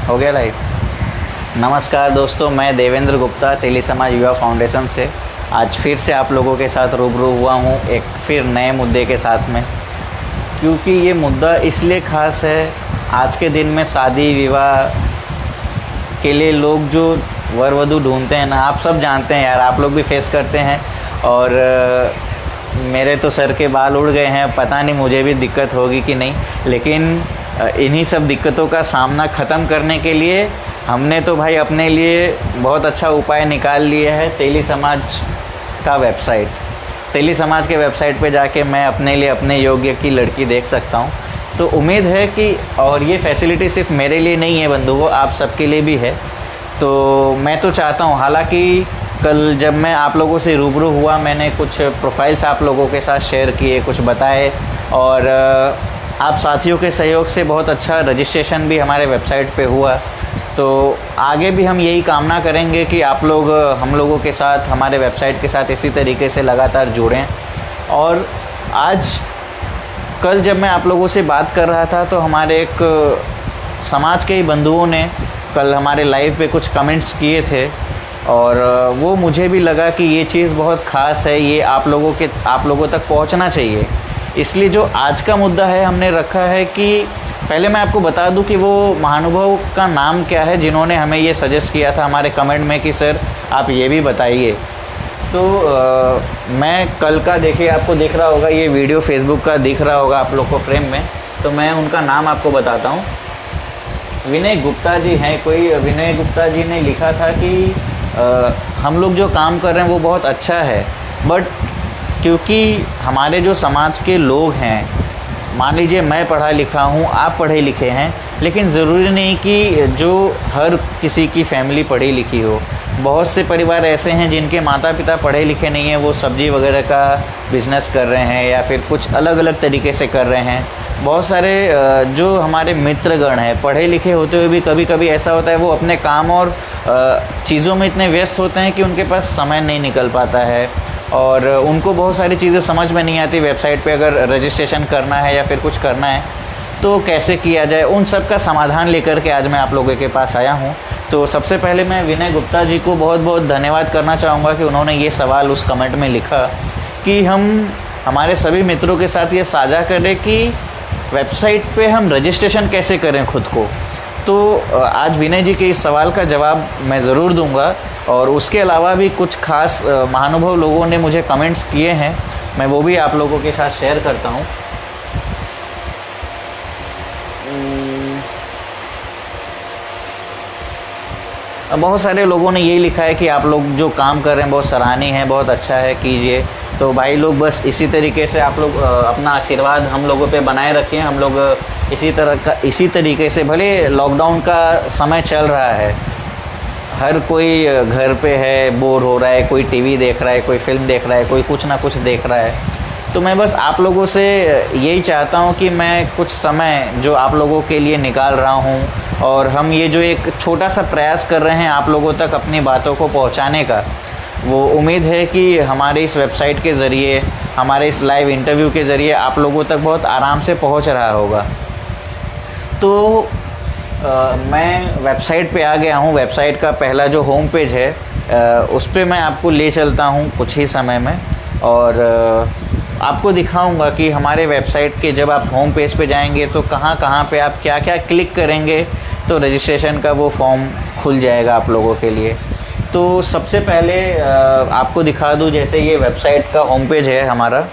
हो गया लाइव। नमस्कार दोस्तों, मैं देवेंद्र गुप्ता तेली समाज युवा फाउंडेशन से आज फिर से आप लोगों के साथ रूबरू हुआ हूँ एक फिर नए मुद्दे के साथ में। क्योंकि ये मुद्दा इसलिए ख़ास है, आज के दिन में शादी विवाह के लिए लोग जो वर वधू ढूंढते हैं ना, आप सब जानते हैं यार, आप लोग भी फेस करते हैं। और मेरे तो सर के बाल उड़ गए हैं, पता नहीं मुझे भी दिक्कत होगी कि नहीं। लेकिन इन्हीं सब दिक्कतों का सामना ख़त्म करने के लिए हमने तो भाई अपने लिए बहुत अच्छा उपाय निकाल लिया है। तेली समाज का वेबसाइट, तेली समाज के वेबसाइट पे जाके मैं अपने लिए अपने योग्य की लड़की देख सकता हूँ। तो उम्मीद है कि, और ये फैसिलिटी सिर्फ मेरे लिए नहीं है बंधुओं, आप सबके लिए भी है। तो मैं तो चाहता हूँ, हालांकि कल जब मैं आप लोगों से रूबरू हुआ, मैंने कुछ प्रोफाइल्स आप लोगों के साथ शेयर किए, कुछ बताए, और आप साथियों के सहयोग से बहुत अच्छा रजिस्ट्रेशन भी हमारे वेबसाइट पे हुआ। तो आगे भी हम यही कामना करेंगे कि आप लोग हम लोगों के साथ, हमारे वेबसाइट के साथ इसी तरीके से लगातार जुड़ें। और आज कल जब मैं आप लोगों से बात कर रहा था तो हमारे एक समाज के ही बंधुओं ने कल हमारे लाइव पे कुछ कमेंट्स किए थे, और वो मुझे भी लगा कि ये चीज़ बहुत ख़ास है, ये आप लोगों तक पहुंचना चाहिए। इसलिए जो आज का मुद्दा है, हमने रखा है कि पहले मैं आपको बता दूं कि वो महानुभाव का नाम क्या है जिन्होंने हमें ये सजेस्ट किया था हमारे कमेंट में कि सर आप ये भी बताइए। तो मैं कल का, देखिए आपको दिख रहा होगा, ये वीडियो फेसबुक का दिख रहा होगा आप लोग को फ्रेम में, तो मैं उनका नाम आपको बताता हूँ। विनय गुप्ता जी हैं कोई। विनय गुप्ता जी ने लिखा था कि हम लोग जो काम कर रहे हैं वो बहुत अच्छा है, बट क्योंकि हमारे जो समाज के लोग हैं, मान लीजिए मैं पढ़ा लिखा हूँ, आप पढ़े लिखे हैं, लेकिन ज़रूरी नहीं कि जो हर किसी की फैमिली पढ़ी लिखी हो। बहुत से परिवार ऐसे हैं जिनके माता पिता पढ़े लिखे नहीं हैं, वो सब्जी वगैरह का बिज़नेस कर रहे हैं या फिर कुछ अलग अलग तरीके से कर रहे हैं। बहुत सारे जो हमारे मित्रगण हैं, पढ़े लिखे होते हुए भी कभी कभी ऐसा होता है वो अपने काम और चीज़ों में इतने व्यस्त होते हैं कि उनके पास समय नहीं निकल पाता है, और उनको बहुत सारी चीज़ें समझ में नहीं आती। वेबसाइट पे अगर रजिस्ट्रेशन करना है या फिर कुछ करना है तो कैसे किया जाए, उन सब का समाधान लेकर के आज मैं आप लोगों के पास आया हूँ। तो सबसे पहले मैं विनय गुप्ता जी को बहुत बहुत धन्यवाद करना चाहूँगा कि उन्होंने ये सवाल उस कमेंट में लिखा कि हम हमारे सभी मित्रों के साथ ये साझा करें कि वेबसाइट पे हम रजिस्ट्रेशन कैसे करें खुद को। तो आज विनय जी के इस सवाल का जवाब मैं ज़रूर दूंगा, और उसके अलावा भी कुछ खास महानुभाव लोगों ने मुझे कमेंट्स किए हैं, मैं वो भी आप लोगों के साथ शेयर करता हूँ। बहुत सारे लोगों ने यही लिखा है कि आप लोग जो काम कर रहे हैं बहुत सराहनीय है, बहुत अच्छा है, कीजिए। तो भाई लोग बस इसी तरीके से आप लोग अपना आशीर्वाद हम लोगों पे बनाए रखें। हम लोग इसी तरीके से, भले लॉकडाउन का समय चल रहा है, हर कोई घर पे है, बोर हो रहा है, कोई टीवी देख रहा है, कोई फिल्म देख रहा है, कोई कुछ ना कुछ देख रहा है। तो मैं बस आप लोगों से यही चाहता हूँ कि मैं कुछ समय जो आप लोगों के लिए निकाल रहा हूँ, और हम ये जो एक छोटा सा प्रयास कर रहे हैं आप लोगों तक अपनी बातों को पहुँचाने का, वो उम्मीद है कि हमारे इस वेबसाइट के ज़रिए, हमारे इस लाइव इंटरव्यू के ज़रिए आप लोगों तक बहुत आराम से पहुँच रहा होगा। तो मैं वेबसाइट पे आ गया हूँ। वेबसाइट का पहला जो होम पेज है उस पर मैं आपको ले चलता हूँ कुछ ही समय में, और आपको दिखाऊंगा कि हमारे वेबसाइट के जब आप होम पेज पे जाएंगे तो कहाँ कहाँ पे आप क्या क्या क्लिक करेंगे तो रजिस्ट्रेशन का वो फॉर्म खुल जाएगा आप लोगों के लिए। तो सबसे पहले आपको दिखा दूँ, जैसे ये वेबसाइट का होम पेज है हमारा,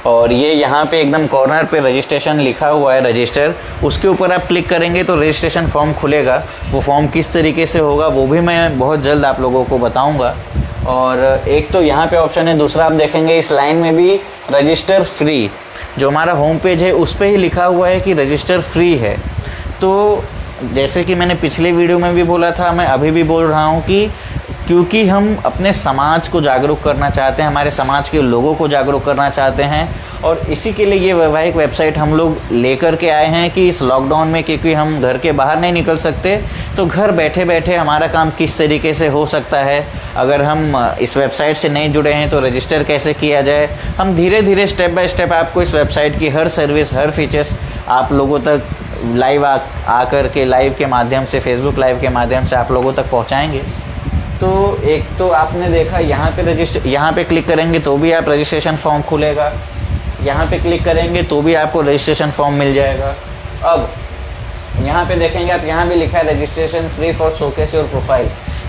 और ये यहाँ पे एकदम कॉर्नर पे रजिस्ट्रेशन लिखा हुआ है, रजिस्टर, उसके ऊपर आप क्लिक करेंगे तो रजिस्ट्रेशन फॉर्म खुलेगा। वो फॉर्म किस तरीके से होगा वो भी मैं बहुत जल्द आप लोगों को बताऊंगा। और एक तो यहाँ पे ऑप्शन है, दूसरा आप देखेंगे इस लाइन में भी रजिस्टर फ्री, जो हमारा होम पेज है उस पर ही लिखा हुआ है कि रजिस्टर फ्री है। तो जैसे कि मैंने पिछले वीडियो में भी बोला था, मैं अभी भी बोल रहा हूँ कि क्योंकि हम अपने समाज को जागरूक करना चाहते हैं, हमारे समाज के लोगों को जागरूक करना चाहते हैं, और इसी के लिए ये वैवाहिक वेबसाइट हम लोग लेकर के आए हैं कि इस लॉकडाउन में, क्योंकि हम घर के बाहर नहीं निकल सकते, तो घर बैठे बैठे हमारा काम किस तरीके से हो सकता है। अगर हम इस वेबसाइट से नहीं जुड़े हैं तो रजिस्टर कैसे किया जाए, हम धीरे धीरे स्टेप बाय स्टेप आपको इस वेबसाइट की हर सर्विस, हर फीचर्स आप लोगों तक लाइव आकर के लाइव के माध्यम से, फेसबुक लाइव के माध्यम से आप लोगों तक पहुंचाएंगे। तो एक तो आपने देखा यहाँ पे क्लिक करेंगे तो भी आप रजिस्ट्रेशन फॉर्म खुलेगा, यहाँ पे क्लिक करेंगे तो भी आपको रजिस्ट्रेशन फॉर्म मिल जाएगा। अब यहाँ पे देखेंगे आप, यहाँ भी लिखा है registration free for showcase your profile,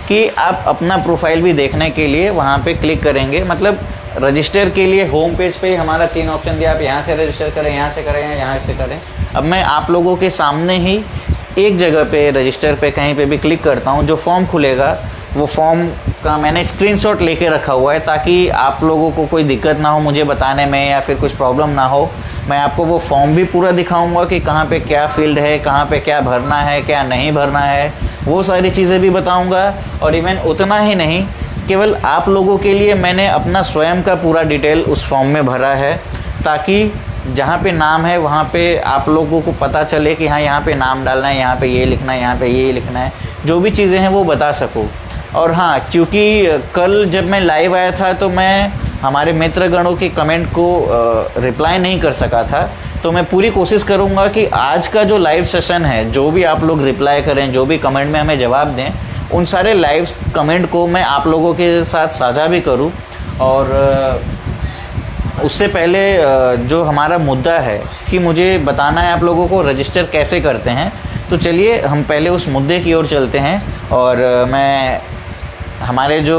कि आप अपना प्रोफाइल भी देखने के लिए वहाँ पे क्लिक करेंगे। मतलब रजिस्टर के लिए होम पेज पे ही हमारा 3 ऑप्शन दिया, आप यहाँ से रजिस्टर करें, यहाँ से करें या यहाँ से करें। अब मैं आप लोगों के सामने ही एक जगह पे रजिस्टर पे कहीं पे भी क्लिक करता हूँ, जो फॉर्म खुलेगा वो फॉर्म का मैंने स्क्रीनशॉट लेके रखा हुआ है, ताकि आप लोगों को कोई दिक्कत ना हो मुझे बताने में या फिर कुछ प्रॉब्लम ना हो। मैं आपको वो फॉर्म भी पूरा दिखाऊंगा कि कहाँ पे क्या फील्ड है, कहाँ पे क्या भरना है, क्या नहीं भरना है, वो सारी चीज़ें भी बताऊंगा। और इवन उतना ही नहीं, केवल आप लोगों के लिए मैंने अपना स्वयं का पूरा डिटेल उस फॉर्म में भरा है, ताकि जहाँ पे नाम है वहाँ पे आप लोगों को पता चले कि हाँ यहाँ पे नाम डालना है, यहाँ पे ये लिखना है, यहाँ पे ये लिखना है, जो भी चीज़ें हैं वो बता सकूँ। और हाँ, क्योंकि कल जब मैं लाइव आया था तो मैं हमारे मित्रगणों के कमेंट को रिप्लाई नहीं कर सका था, तो मैं पूरी कोशिश करूँगा कि आज का जो लाइव सेशन है, जो भी आप लोग रिप्लाई करें, जो भी कमेंट में हमें जवाब दें, उन सारे लाइव कमेंट को मैं आप लोगों के साथ साझा भी करूँ। और उससे पहले जो हमारा मुद्दा है कि मुझे बताना है आप लोगों को रजिस्टर कैसे करते हैं, तो चलिए हम पहले उस मुद्दे की ओर चलते हैं। और मैं हमारे जो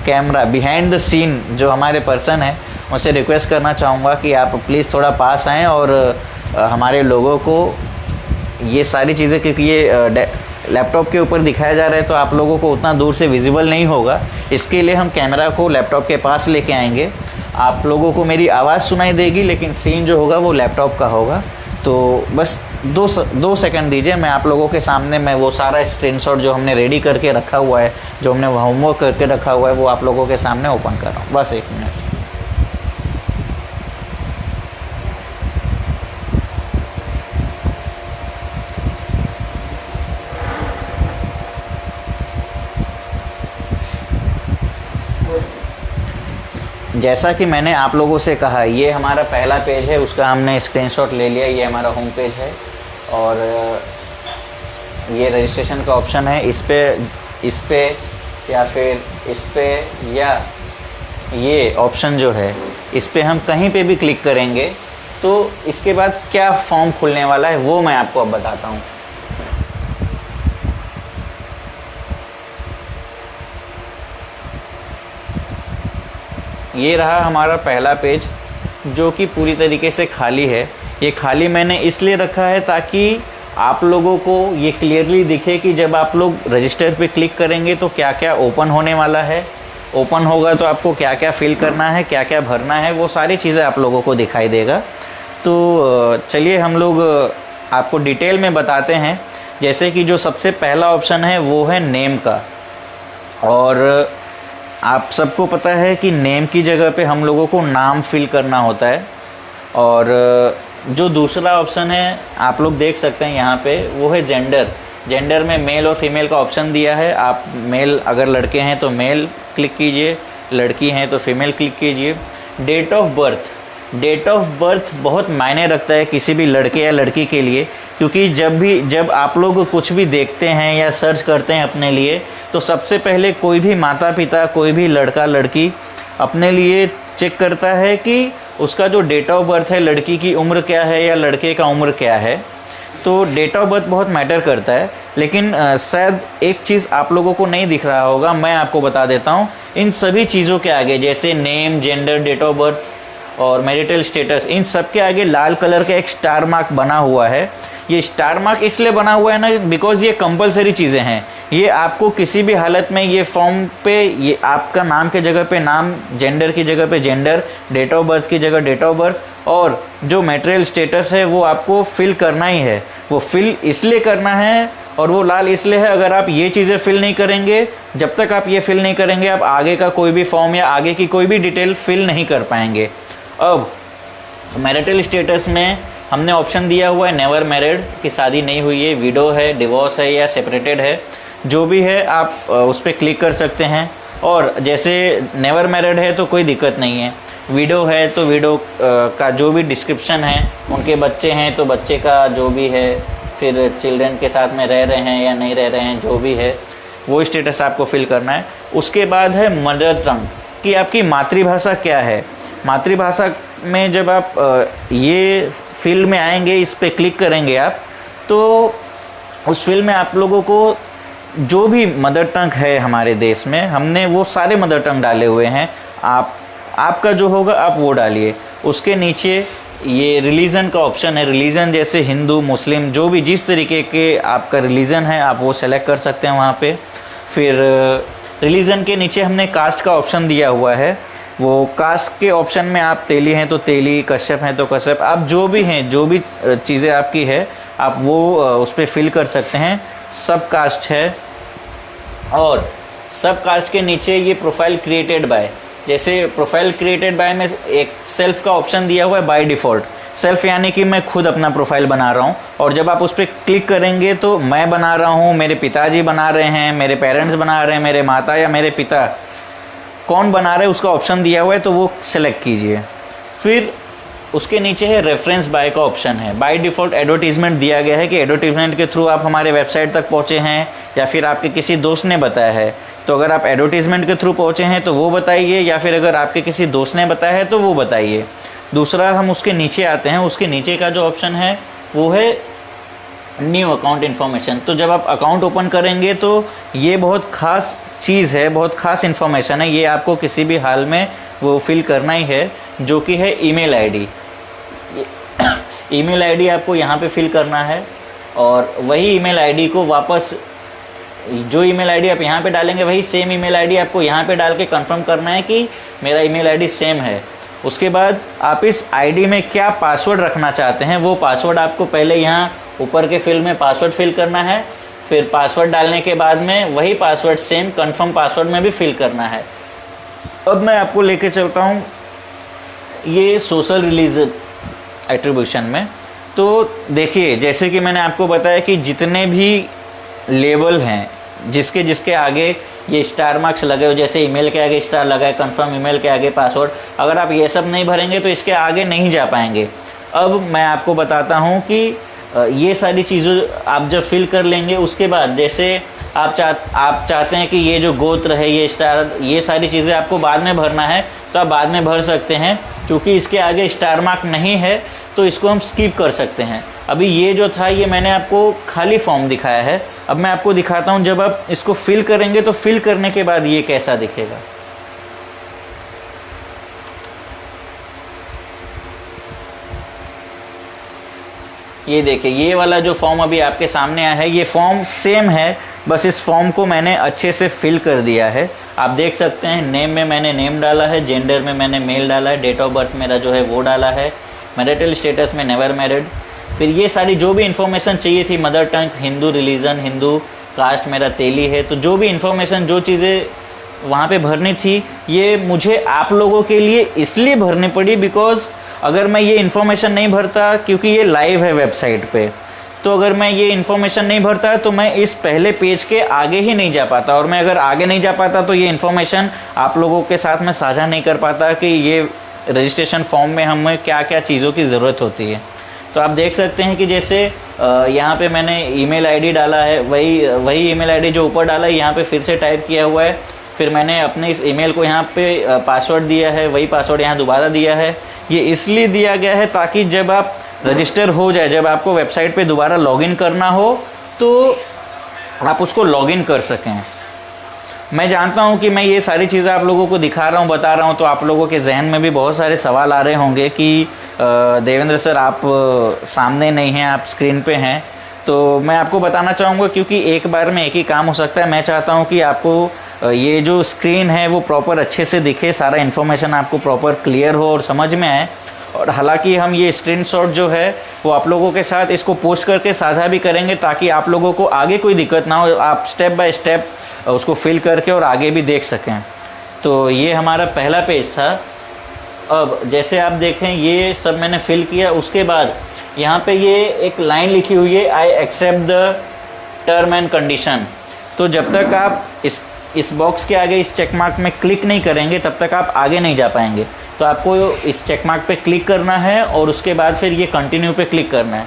कैमरा बिहाइंड द सीन जो हमारे पर्सन है, उनसे रिक्वेस्ट करना चाहूँगा कि आप प्लीज़ थोड़ा पास आएँ और हमारे लोगों को ये सारी चीज़ें, क्योंकि ये लैपटॉप के ऊपर दिखाया जा रहा है तो आप लोगों को उतना दूर से विजिबल नहीं होगा, इसके लिए हम कैमरा को लैपटॉप के पास लेके आएंगे। आप लोगों को मेरी आवाज़ सुनाई देगी, लेकिन सीन जो होगा वो लैपटॉप का होगा। तो बस 2 सेकंड दीजिए, मैं आप लोगों के सामने मैं वो सारा स्क्रीनशॉट जो हमने रेडी करके रखा हुआ है, जो हमने होमवर्क करके रखा हुआ है, वो आप लोगों के सामने ओपन कर रहा हूँ। बस 1 मिनट। जैसा कि मैंने आप लोगों से कहा, ये हमारा पहला पेज है, उसका हमने स्क्रीनशॉट ले लिया। ये हमारा होम पेज है और ये रजिस्ट्रेशन का ऑप्शन है। इस पे या फिर इस पे या ये ऑप्शन जो है, इस पे हम कहीं पे भी क्लिक करेंगे तो इसके बाद क्या फॉर्म खुलने वाला है वो मैं आपको अब बताता हूँ। ये रहा हमारा पहला पेज, जो कि पूरी तरीके से खाली है। ये खाली मैंने इसलिए रखा है ताकि आप लोगों को ये क्लियरली दिखे कि जब आप लोग रजिस्टर पे क्लिक करेंगे तो क्या क्या ओपन होने वाला है, ओपन होगा तो आपको क्या क्या फिल करना है, क्या क्या भरना है, वो सारी चीज़ें आप लोगों को दिखाई देगा। तो चलिए हम लोग आपको डिटेल में बताते हैं। जैसे कि जो सबसे पहला ऑप्शन है वो है नेम का, और आप सबको पता है कि नेम की जगह पे हम लोगों को नाम फिल करना होता है। और जो दूसरा ऑप्शन है आप लोग देख सकते हैं यहाँ पे, वो है जेंडर। जेंडर में मेल और फीमेल का ऑप्शन दिया है। आप मेल अगर लड़के हैं तो मेल क्लिक कीजिए, लड़की हैं तो फीमेल क्लिक कीजिए। Date of birth, date of birth बहुत मायने रखता है किसी भी लड़के या लड़की के लिए, क्योंकि जब आप लोग कुछ भी देखते हैं या सर्च करते हैं अपने लिए, तो सबसे पहले कोई भी माता पिता, कोई भी लड़का लड़की अपने लिए चेक करता है कि उसका जो डेट ऑफ बर्थ है, लड़की की उम्र क्या है या लड़के का उम्र क्या है। तो डेट ऑफ बर्थ बहुत मैटर करता है। लेकिन शायद एक चीज़ आप लोगों को नहीं दिख रहा होगा, मैं आपको बता देता हूँ। इन सभी चीज़ों के आगे, जैसे name, gender, date of birth और मैरिटल स्टेटस, इन सब के आगे लाल कलर का एक स्टार मार्क बना हुआ है। ये स्टार मार्क इसलिए बना हुआ है ना, बिकॉज ये कंपलसरी चीज़ें हैं। ये आपको किसी भी हालत में ये फॉर्म पे, ये आपका नाम के जगह पे नाम, जेंडर की जगह पे जेंडर, डेट ऑफ बर्थ की जगह डेट ऑफ बर्थ, और जो मैटेरियल स्टेटस है वो आपको फिल करना ही है। वो फिल इसलिए करना है और वो लाल इसलिए है, अगर आप ये चीज़ें फिल नहीं करेंगे, जब तक आप ये फिल नहीं करेंगे, आप आगे का कोई भी फॉर्म या आगे की कोई भी डिटेल फिल नहीं कर पाएंगे। अब मैरिटल स्टेटस में हमने ऑप्शन दिया हुआ है नेवर मैरिड, कि शादी नहीं हुई है, विडो है, डिवोर्स है या सेपरेटेड है, जो भी है आप उस पर क्लिक कर सकते हैं। और जैसे नेवर मैरिड है तो कोई दिक्कत नहीं है, वीडियो है तो वीडियो का जो भी डिस्क्रिप्शन है, उनके बच्चे हैं तो बच्चे का जो भी है, फिर चिल्ड्रन के साथ में रह रहे हैं या नहीं रह रहे हैं, जो भी है वो स्टेटस आपको फिल करना है। उसके बाद है मदर टंग, कि आपकी मातृभाषा क्या है। मातृभाषा में जब आप ये फील्ड में आएंगे, इस पे क्लिक करेंगे आप, तो उस फील्ड में आप लोगों को जो भी मदर टंग है हमारे देश में, हमने वो सारे मदर टंग डाले हुए हैं। आपका जो होगा आप वो डालिए। उसके नीचे ये रिलीजन का ऑप्शन है, रिलीजन जैसे हिंदू, मुस्लिम, जो भी जिस तरीके के आपका रिलीजन है आप वो सेलेक्ट कर सकते हैं वहाँ पे। फिर रिलीजन के नीचे हमने कास्ट का ऑप्शन दिया हुआ है। वो कास्ट के ऑप्शन में आप तेली हैं तो तेली, कश्यप हैं तो कश्यप, आप जो भी हैं, जो भी चीज़ें आपकी है आप वो उस पर फिल कर सकते हैं। सब कास्ट है, और सब कास्ट के नीचे ये प्रोफाइल क्रिएटेड बाय, जैसे प्रोफाइल क्रिएटेड बाय में एक सेल्फ का ऑप्शन दिया हुआ है बाय डिफ़ॉल्ट। सेल्फ यानी कि मैं खुद अपना प्रोफाइल बना रहा हूँ, और जब आप उस पर क्लिक करेंगे तो मैं बना रहा हूँ, मेरे पिताजी बना रहे हैं, मेरे पेरेंट्स बना रहे हैं, मेरे माता या मेरे पिता, कौन बना रहे हैं उसका ऑप्शन दिया हुआ है, तो वो सेलेक्ट कीजिए। फिर उसके नीचे है रेफरेंस बाय का ऑप्शन है। बाय डिफ़ॉल्ट एडवर्टीजमेंट दिया गया है कि एडवर्टीजमेंट के थ्रू आप हमारे वेबसाइट तक पहुँचे हैं या फिर आपके किसी दोस्त ने बताया है। तो अगर आप एडवर्टीजमेंट के थ्रू पहुँचे हैं तो वो बताइए, या फिर अगर आपके किसी दोस्त ने बताया है तो वो बताइए। दूसरा हम उसके नीचे आते हैं, उसके नीचे का जो ऑप्शन है वो है न्यू अकाउंट इन्फॉर्मेशन। तो जब आप अकाउंट ओपन करेंगे तो ये बहुत ख़ास चीज़ है, बहुत ख़ास इन्फॉर्मेशन है, ये आपको किसी भी हाल में वो फिल करना ही है, जो कि है ईमेल आईडी। ईमेल आईडी आपको यहाँ पे फिल करना है, और वही ईमेल आईडी को वापस, जो ईमेल आईडी आप यहाँ पे डालेंगे वही सेम ईमेल आईडी आपको यहाँ पे डाल के कंफर्म करना है कि मेरा ईमेल आईडी सेम है। उसके बाद आप इस आईडी में क्या पासवर्ड रखना चाहते हैं, वो पासवर्ड आपको पहले यहाँ ऊपर के फील्ड में पासवर्ड फिल करना है। फिर पासवर्ड डालने के बाद में वही पासवर्ड सेम कंफर्म पासवर्ड में भी फिल करना है। अब मैं आपको लेके चलता हूँ ये सोशल रिलीज एट्रीब्यूशन में। तो देखिए, जैसे कि मैंने आपको बताया कि जितने भी लेबल हैं, जिसके जिसके आगे ये स्टार मार्क्स लगे हो, जैसे ईमेल के आगे स्टार लगा है, कंफर्म ईमेल के आगे पासवर्ड, अगर आप ये सब नहीं भरेंगे तो इसके आगे नहीं जा पाएंगे। अब मैं आपको बताता हूँ कि ये सारी चीज़ें आप जब फिल कर लेंगे, उसके बाद जैसे आप चाहते हैं कि ये जो गोत्र है, ये स्टार, ये सारी चीज़ें आपको बाद में भरना है तो आप बाद में भर सकते हैं। क्योंकि इसके आगे स्टार मार्क नहीं है तो इसको हम स्किप कर सकते हैं। अभी ये जो था ये मैंने आपको खाली फॉर्म दिखाया है। अब मैं आपको दिखाता हूँ जब आप इसको फिल करेंगे तो फिल करने के बाद ये कैसा दिखेगा। ये देखिए, ये वाला जो फॉर्म अभी आपके सामने आया है, ये फॉर्म सेम है, बस इस फॉर्म को मैंने अच्छे से फिल कर दिया है। आप देख सकते हैं नेम में मैंने नेम डाला है, जेंडर में मैंने मेल डाला है, डेट ऑफ बर्थ मेरा जो है वो डाला है, मैरिटल स्टेटस में नेवर मैरिड। फिर ये सारी जो भी इन्फॉर्मेशन चाहिए थी, mother tongue, Hindu religion, Hindu, caste मेरा तेली है, तो जो भी इन्फॉर्मेशन, जो चीज़ें वहाँ पे भरनी थी, ये मुझे आप लोगों के लिए इसलिए भरनी पड़ी बिकॉज़ अगर मैं ये इन्फॉर्मेशन नहीं भरता, क्योंकि ये लाइव है वेबसाइट पे, तो अगर मैं ये इन्फॉर्मेशन नहीं भरता तो मैं इस पहले पेज के आगे ही नहीं जा पाता, और मैं अगर आगे नहीं जा पाता तो ये इन्फॉर्मेशन आप लोगों के साथ मैं साझा नहीं कर पाता कि ये रजिस्ट्रेशन फॉर्म में हमें क्या क्या चीज़ों की ज़रूरत होती है। तो आप देख सकते हैं कि जैसे यहाँ पे मैंने ईमेल आईडी डाला है, वही ईमेल आईडी जो ऊपर डाला है यहाँ पे फिर से टाइप किया हुआ है। फिर मैंने अपने इस ईमेल को यहाँ पे पासवर्ड दिया है, वही पासवर्ड यहाँ दोबारा दिया है। ये इसलिए दिया गया है ताकि जब आप रजिस्टर हो जाए, जब आपको वेबसाइट पे दोबारा लॉगिन करना हो तो आप उसको लॉगिन कर सकें। मैं जानता हूँ कि मैं ये सारी चीज़ें आप लोगों को दिखा रहा हूँ, बता रहा हूँ, तो आप लोगों के जहन में भी बहुत सारे सवाल आ रहे होंगे कि देवेंद्र सर आप सामने नहीं हैं, आप स्क्रीन पे हैं। तो मैं आपको बताना चाहूँगा, क्योंकि एक बार में एक ही काम हो सकता है। मैं चाहता हूँ कि आपको ये जो स्क्रीन है वो प्रॉपर अच्छे से दिखे, सारा इन्फॉर्मेशन आपको प्रॉपर क्लियर हो और समझ में आए। और हालांकि हम ये स्क्रीनशॉट जो है वो आप लोगों के साथ इसको पोस्ट करके साझा भी करेंगे ताकि आप लोगों को आगे कोई दिक्कत ना हो, आप स्टेप बाय स्टेप उसको फिल करके और आगे भी देख सकें। तो ये हमारा पहला पेज था। अब जैसे आप देखें ये सब मैंने फिल किया, उसके बाद यहाँ पे ये एक लाइन लिखी हुई है, I accept the term and condition. तो जब तक आप इस बॉक्स के आगे इस चेक मार्क में क्लिक नहीं करेंगे तब तक आप आगे नहीं जा पाएंगे। तो आपको इस चेक मार्क पे क्लिक करना है और उसके बाद फिर ये कंटिन्यू पे क्लिक करना है।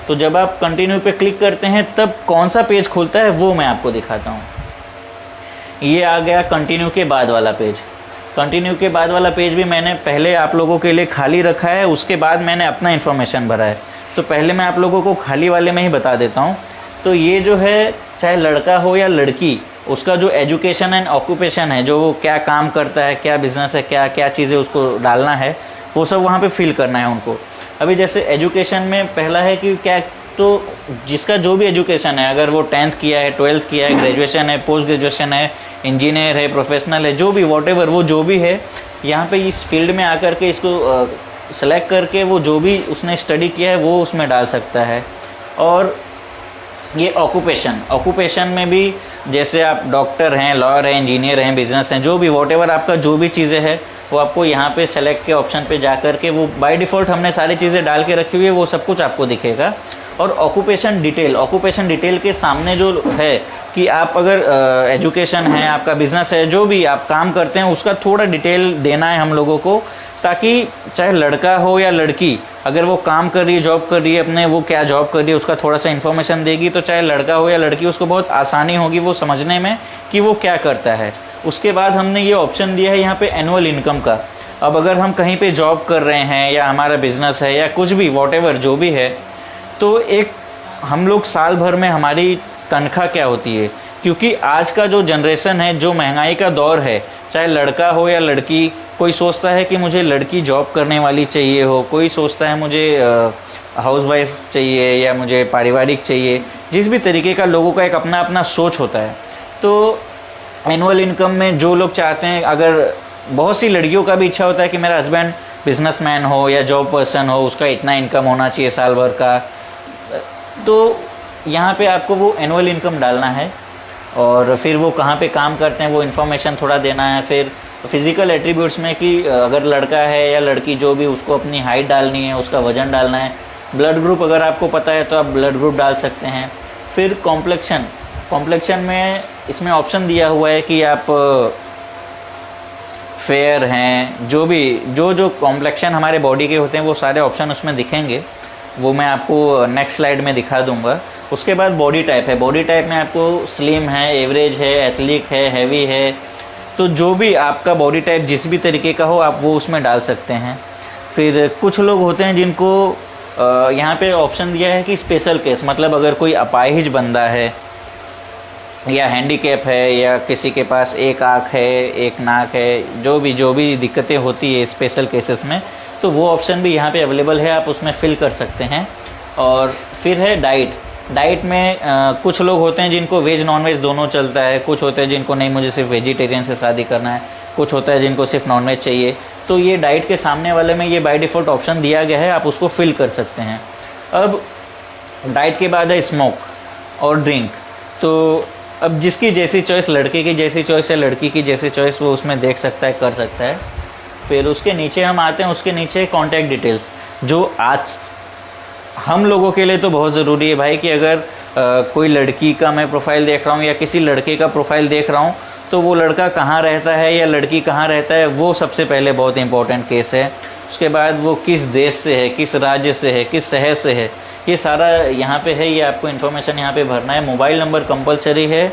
तो जब आप कंटिन्यू पे क्लिक करते हैं तब कौन सा पेज खुलता है वो मैं आपको दिखाता हूँ। ये आ गया कंटिन्यू के बाद वाला पेज। कंटिन्यू के बाद वाला पेज भी मैंने पहले आप लोगों के लिए खाली रखा है, उसके बाद मैंने अपना इन्फॉर्मेशन भरा है। तो पहले मैं आप लोगों को खाली वाले में ही बता देता हूँ। तो ये जो है, चाहे लड़का हो या लड़की, उसका जो एजुकेशन एंड ऑक्यूपेशन है, जो वो क्या काम करता है, क्या बिज़नेस है, क्या क्या चीज़ें उसको डालना है, वो सब वहाँ पे फिल करना है उनको। अभी जैसे एजुकेशन में पहला है कि क्या, तो जिसका जो भी एजुकेशन है, अगर वो 10th किया है, 12th किया है, ग्रेजुएशन है, पोस्ट ग्रेजुएशन है, इंजीनियर है, प्रोफेशनल है, जो भी वॉटेवर वो जो भी है, यहाँ पे इस फील्ड में आकर के इसको सेलेक्ट करके वो जो भी उसने स्टडी किया है वो उसमें डाल सकता है। और ये ऑक्यूपेशन में भी जैसे आप डॉक्टर हैं, लॉयर हैं, इंजीनियर हैं, बिजनेस हैं, जो भी वॉटेवर आपका जो भी चीज़ें है वो आपको यहाँ पे सेलेक्ट के ऑप्शन पे जा कर के, वो बाय डिफ़ॉल्ट हमने सारी चीज़ें डाल के रखी हुई है, वो सब कुछ आपको दिखेगा। और ऑक्यूपेशन डिटेल के सामने जो है कि आप अगर एजुकेशन है, आपका बिजनेस है, जो भी आप काम करते हैं उसका थोड़ा डिटेल देना है हम लोगों को, ताकि चाहे लड़का हो या लड़की, अगर वो काम कर रही है, जॉब कर रही है, अपने वो क्या जॉब कर रही है उसका थोड़ा सा इन्फॉर्मेशन देगी, तो चाहे लड़का हो या लड़की उसको बहुत आसानी होगी वो समझने में कि वो क्या करता है। उसके बाद हमने ये ऑप्शन दिया है यहाँ पे एनुअल इनकम का। अब अगर हम कहीं पे जॉब कर रहे हैं या हमारा बिजनेस है या कुछ भी वॉटेवर जो भी है, तो एक हम लोग साल भर में हमारी तनख्वाह क्या होती है, क्योंकि आज का जो जनरेशन है, जो महंगाई का दौर है, चाहे लड़का हो या लड़की, कोई सोचता है कि मुझे लड़की जॉब करने वाली चाहिए हो, कोई सोचता है मुझे हाउसवाइफ चाहिए या मुझे पारिवारिक चाहिए, जिस भी तरीके का लोगों का एक अपना अपना सोच होता है। तो एनुअल इनकम में जो लोग चाहते हैं, अगर बहुत सी लड़कियों का भी इच्छा होता है कि मेरा हस्बैंड बिजनेसमैन हो या जॉब पर्सन हो, उसका इतना इनकम होना चाहिए साल भर का, तो यहाँ पे आपको वो एनुअल इनकम डालना है। और फिर वो कहाँ पे काम करते हैं वो इन्फॉर्मेशन थोड़ा देना है। फिर फिज़िकल एट्रीब्यूट्स में कि अगर लड़का है या लड़की जो भी, उसको अपनी हाइट डालनी है, उसका वज़न डालना है। ब्लड ग्रुप अगर आपको पता है तो आप ब्लड ग्रुप डाल सकते हैं। फिर कॉम्प्लेक्शन में इसमें ऑप्शन दिया हुआ है कि आप फेयर हैं, जो भी जो कॉम्प्लेक्शन हमारे बॉडी के होते हैं वो सारे ऑप्शन उसमें दिखेंगे, वो मैं आपको नेक्स्ट स्लाइड में दिखा दूंगा। उसके बाद बॉडी टाइप है। बॉडी टाइप में आपको स्लिम है, एवरेज है, एथलिक है, हैवी है, तो जो भी आपका बॉडी टाइप जिस भी तरीके का हो आप वो उसमें डाल सकते हैं। फिर कुछ लोग होते हैं जिनको यहाँ पे ऑप्शन दिया है कि स्पेशल केस, मतलब अगर कोई अपाहिज बंदा है या हैंडीकैप है या किसी के पास एक आँख है, एक नाक है, जो भी दिक्कतें होती है स्पेशल केसेस में, तो वो ऑप्शन भी यहाँ पे अवेलेबल है, आप उसमें फिल कर सकते हैं। और फिर है डाइट में कुछ लोग होते हैं जिनको वेज नॉन वेज दोनों चलता है, कुछ होते हैं जिनको नहीं मुझे सिर्फ वेजिटेरियन से शादी करना है, कुछ होता है जिनको सिर्फ नॉन वेज चाहिए। तो ये डाइट के सामने वाले में ये बाय डिफ़ॉल्ट ऑप्शन दिया गया है, आप उसको फिल कर सकते हैं। अब डाइट के बाद है स्मोक और ड्रिंक। तो अब जिसकी जैसी चॉइस, लड़के की जैसी चॉइस है, लड़की की जैसी चॉइस, वो उसमें देख सकता है, कर सकता है। फिर उसके नीचे हम आते हैं, उसके नीचे कॉन्टैक्ट डिटेल्स, जो आज हम लोगों के लिए तो बहुत ज़रूरी है भाई, कि अगर कोई लड़की का मैं प्रोफाइल देख रहा हूँ या किसी लड़के का प्रोफाइल देख रहा हूँ, तो वो लड़का कहाँ रहता है या लड़की कहाँ रहता है, वो सबसे पहले बहुत इंपॉर्टेंट केस है। उसके बाद वो किस देश से है, किस राज्य से है, किस शहर से है, ये सारा यहाँ पे है, ये आपको इन्फॉर्मेशन यहाँ पे भरना है। मोबाइल नंबर कंपलसरी है।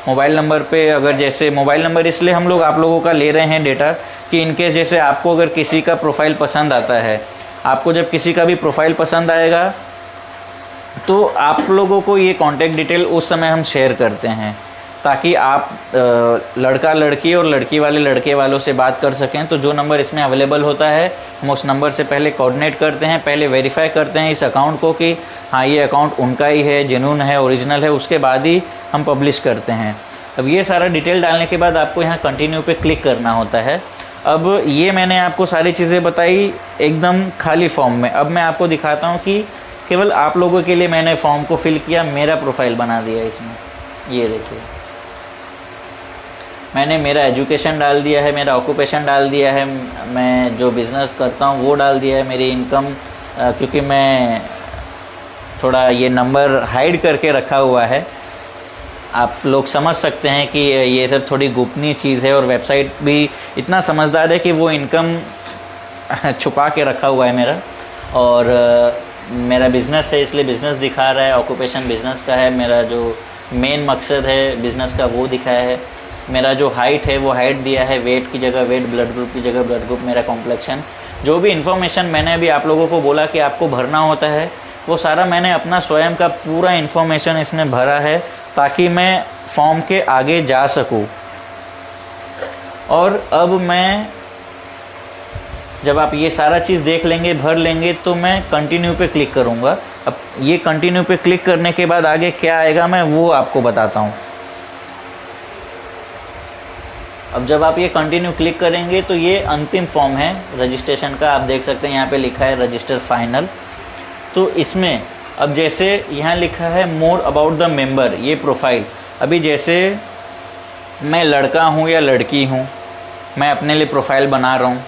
मोबाइल नंबर पे अगर जैसे मोबाइल नंबर इसलिए हम लोग आप लोगों का ले रहे हैं डेटा कि इनकेस जैसे आपको अगर किसी का प्रोफाइल पसंद आता है, आपको जब किसी का भी प्रोफाइल पसंद आएगा तो आप लोगों को ये कॉन्टैक्ट डिटेल उस समय हम शेयर करते हैं, ताकि आप लड़का लड़की और लड़की वाले लड़के वालों से बात कर सकें। तो जो नंबर इसमें अवेलेबल होता है हम उस नंबर से पहले कोऑर्डिनेट करते हैं, पहले वेरीफाई करते हैं इस अकाउंट को कि हाँ ये अकाउंट उनका ही है, जेन्युइन है, ओरिजिनल है, उसके बाद ही हम पब्लिश करते हैं। अब ये सारा डिटेल डालने के बाद आपको यहाँ कंटिन्यू पे क्लिक करना होता है। अब ये मैंने आपको सारी चीज़ें बताई एकदम खाली फॉर्म में। अब मैं आपको दिखाता हूँ कि केवल आप लोगों के लिए मैंने फॉर्म को फिल किया, मेरा प्रोफाइल बना दिया इसमें। ये देखिए, मैंने मेरा एजुकेशन डाल दिया है, मेरा ऑक्यूपेशन डाल दिया है, मैं जो बिज़नेस करता हूँ वो डाल दिया है, मेरी इनकम, क्योंकि मैं थोड़ा ये नंबर हाइड करके रखा हुआ है, आप लोग समझ सकते हैं कि ये सब थोड़ी गोपनीय चीज़ है। और वेबसाइट भी इतना समझदार है कि वो इनकम छुपा के रखा हुआ है मेरा। और मेरा बिज़नेस है इसलिए बिज़नेस दिखा रहा है, ऑक्यूपेशन बिज़नेस का है। मेरा जो मेन मकसद है बिज़नेस का वो दिखाया है। मेरा जो हाइट है वो हाइट दिया है, वेट की जगह वेट, ब्लड ग्रुप की जगह ब्लड ग्रुप, मेरा कॉम्प्लेक्शन, जो भी इन्फॉर्मेशन मैंने अभी आप लोगों को बोला कि आपको भरना होता है वो सारा मैंने अपना स्वयं का पूरा इन्फॉर्मेशन इसमें भरा है ताकि मैं फॉर्म के आगे जा सकूं। और अब मैं जब आप ये सारा चीज़ देख लेंगे, भर लेंगे, तो मैं कंटिन्यू पे क्लिक करूँगा। अब ये कंटिन्यू पे क्लिक करने के बाद आगे क्या आएगा मैं वो आपको बताता हूँ। अब जब आप ये कंटिन्यू क्लिक करेंगे तो ये अंतिम फॉर्म है रजिस्ट्रेशन का। आप देख सकते हैं यहाँ पे लिखा है रजिस्टर फाइनल। तो इसमें अब जैसे यहाँ लिखा है मोर अबाउट द मेंबर, ये प्रोफाइल। अभी जैसे मैं लड़का हूँ या लड़की हूँ, मैं अपने लिए प्रोफाइल बना रहा हूँ,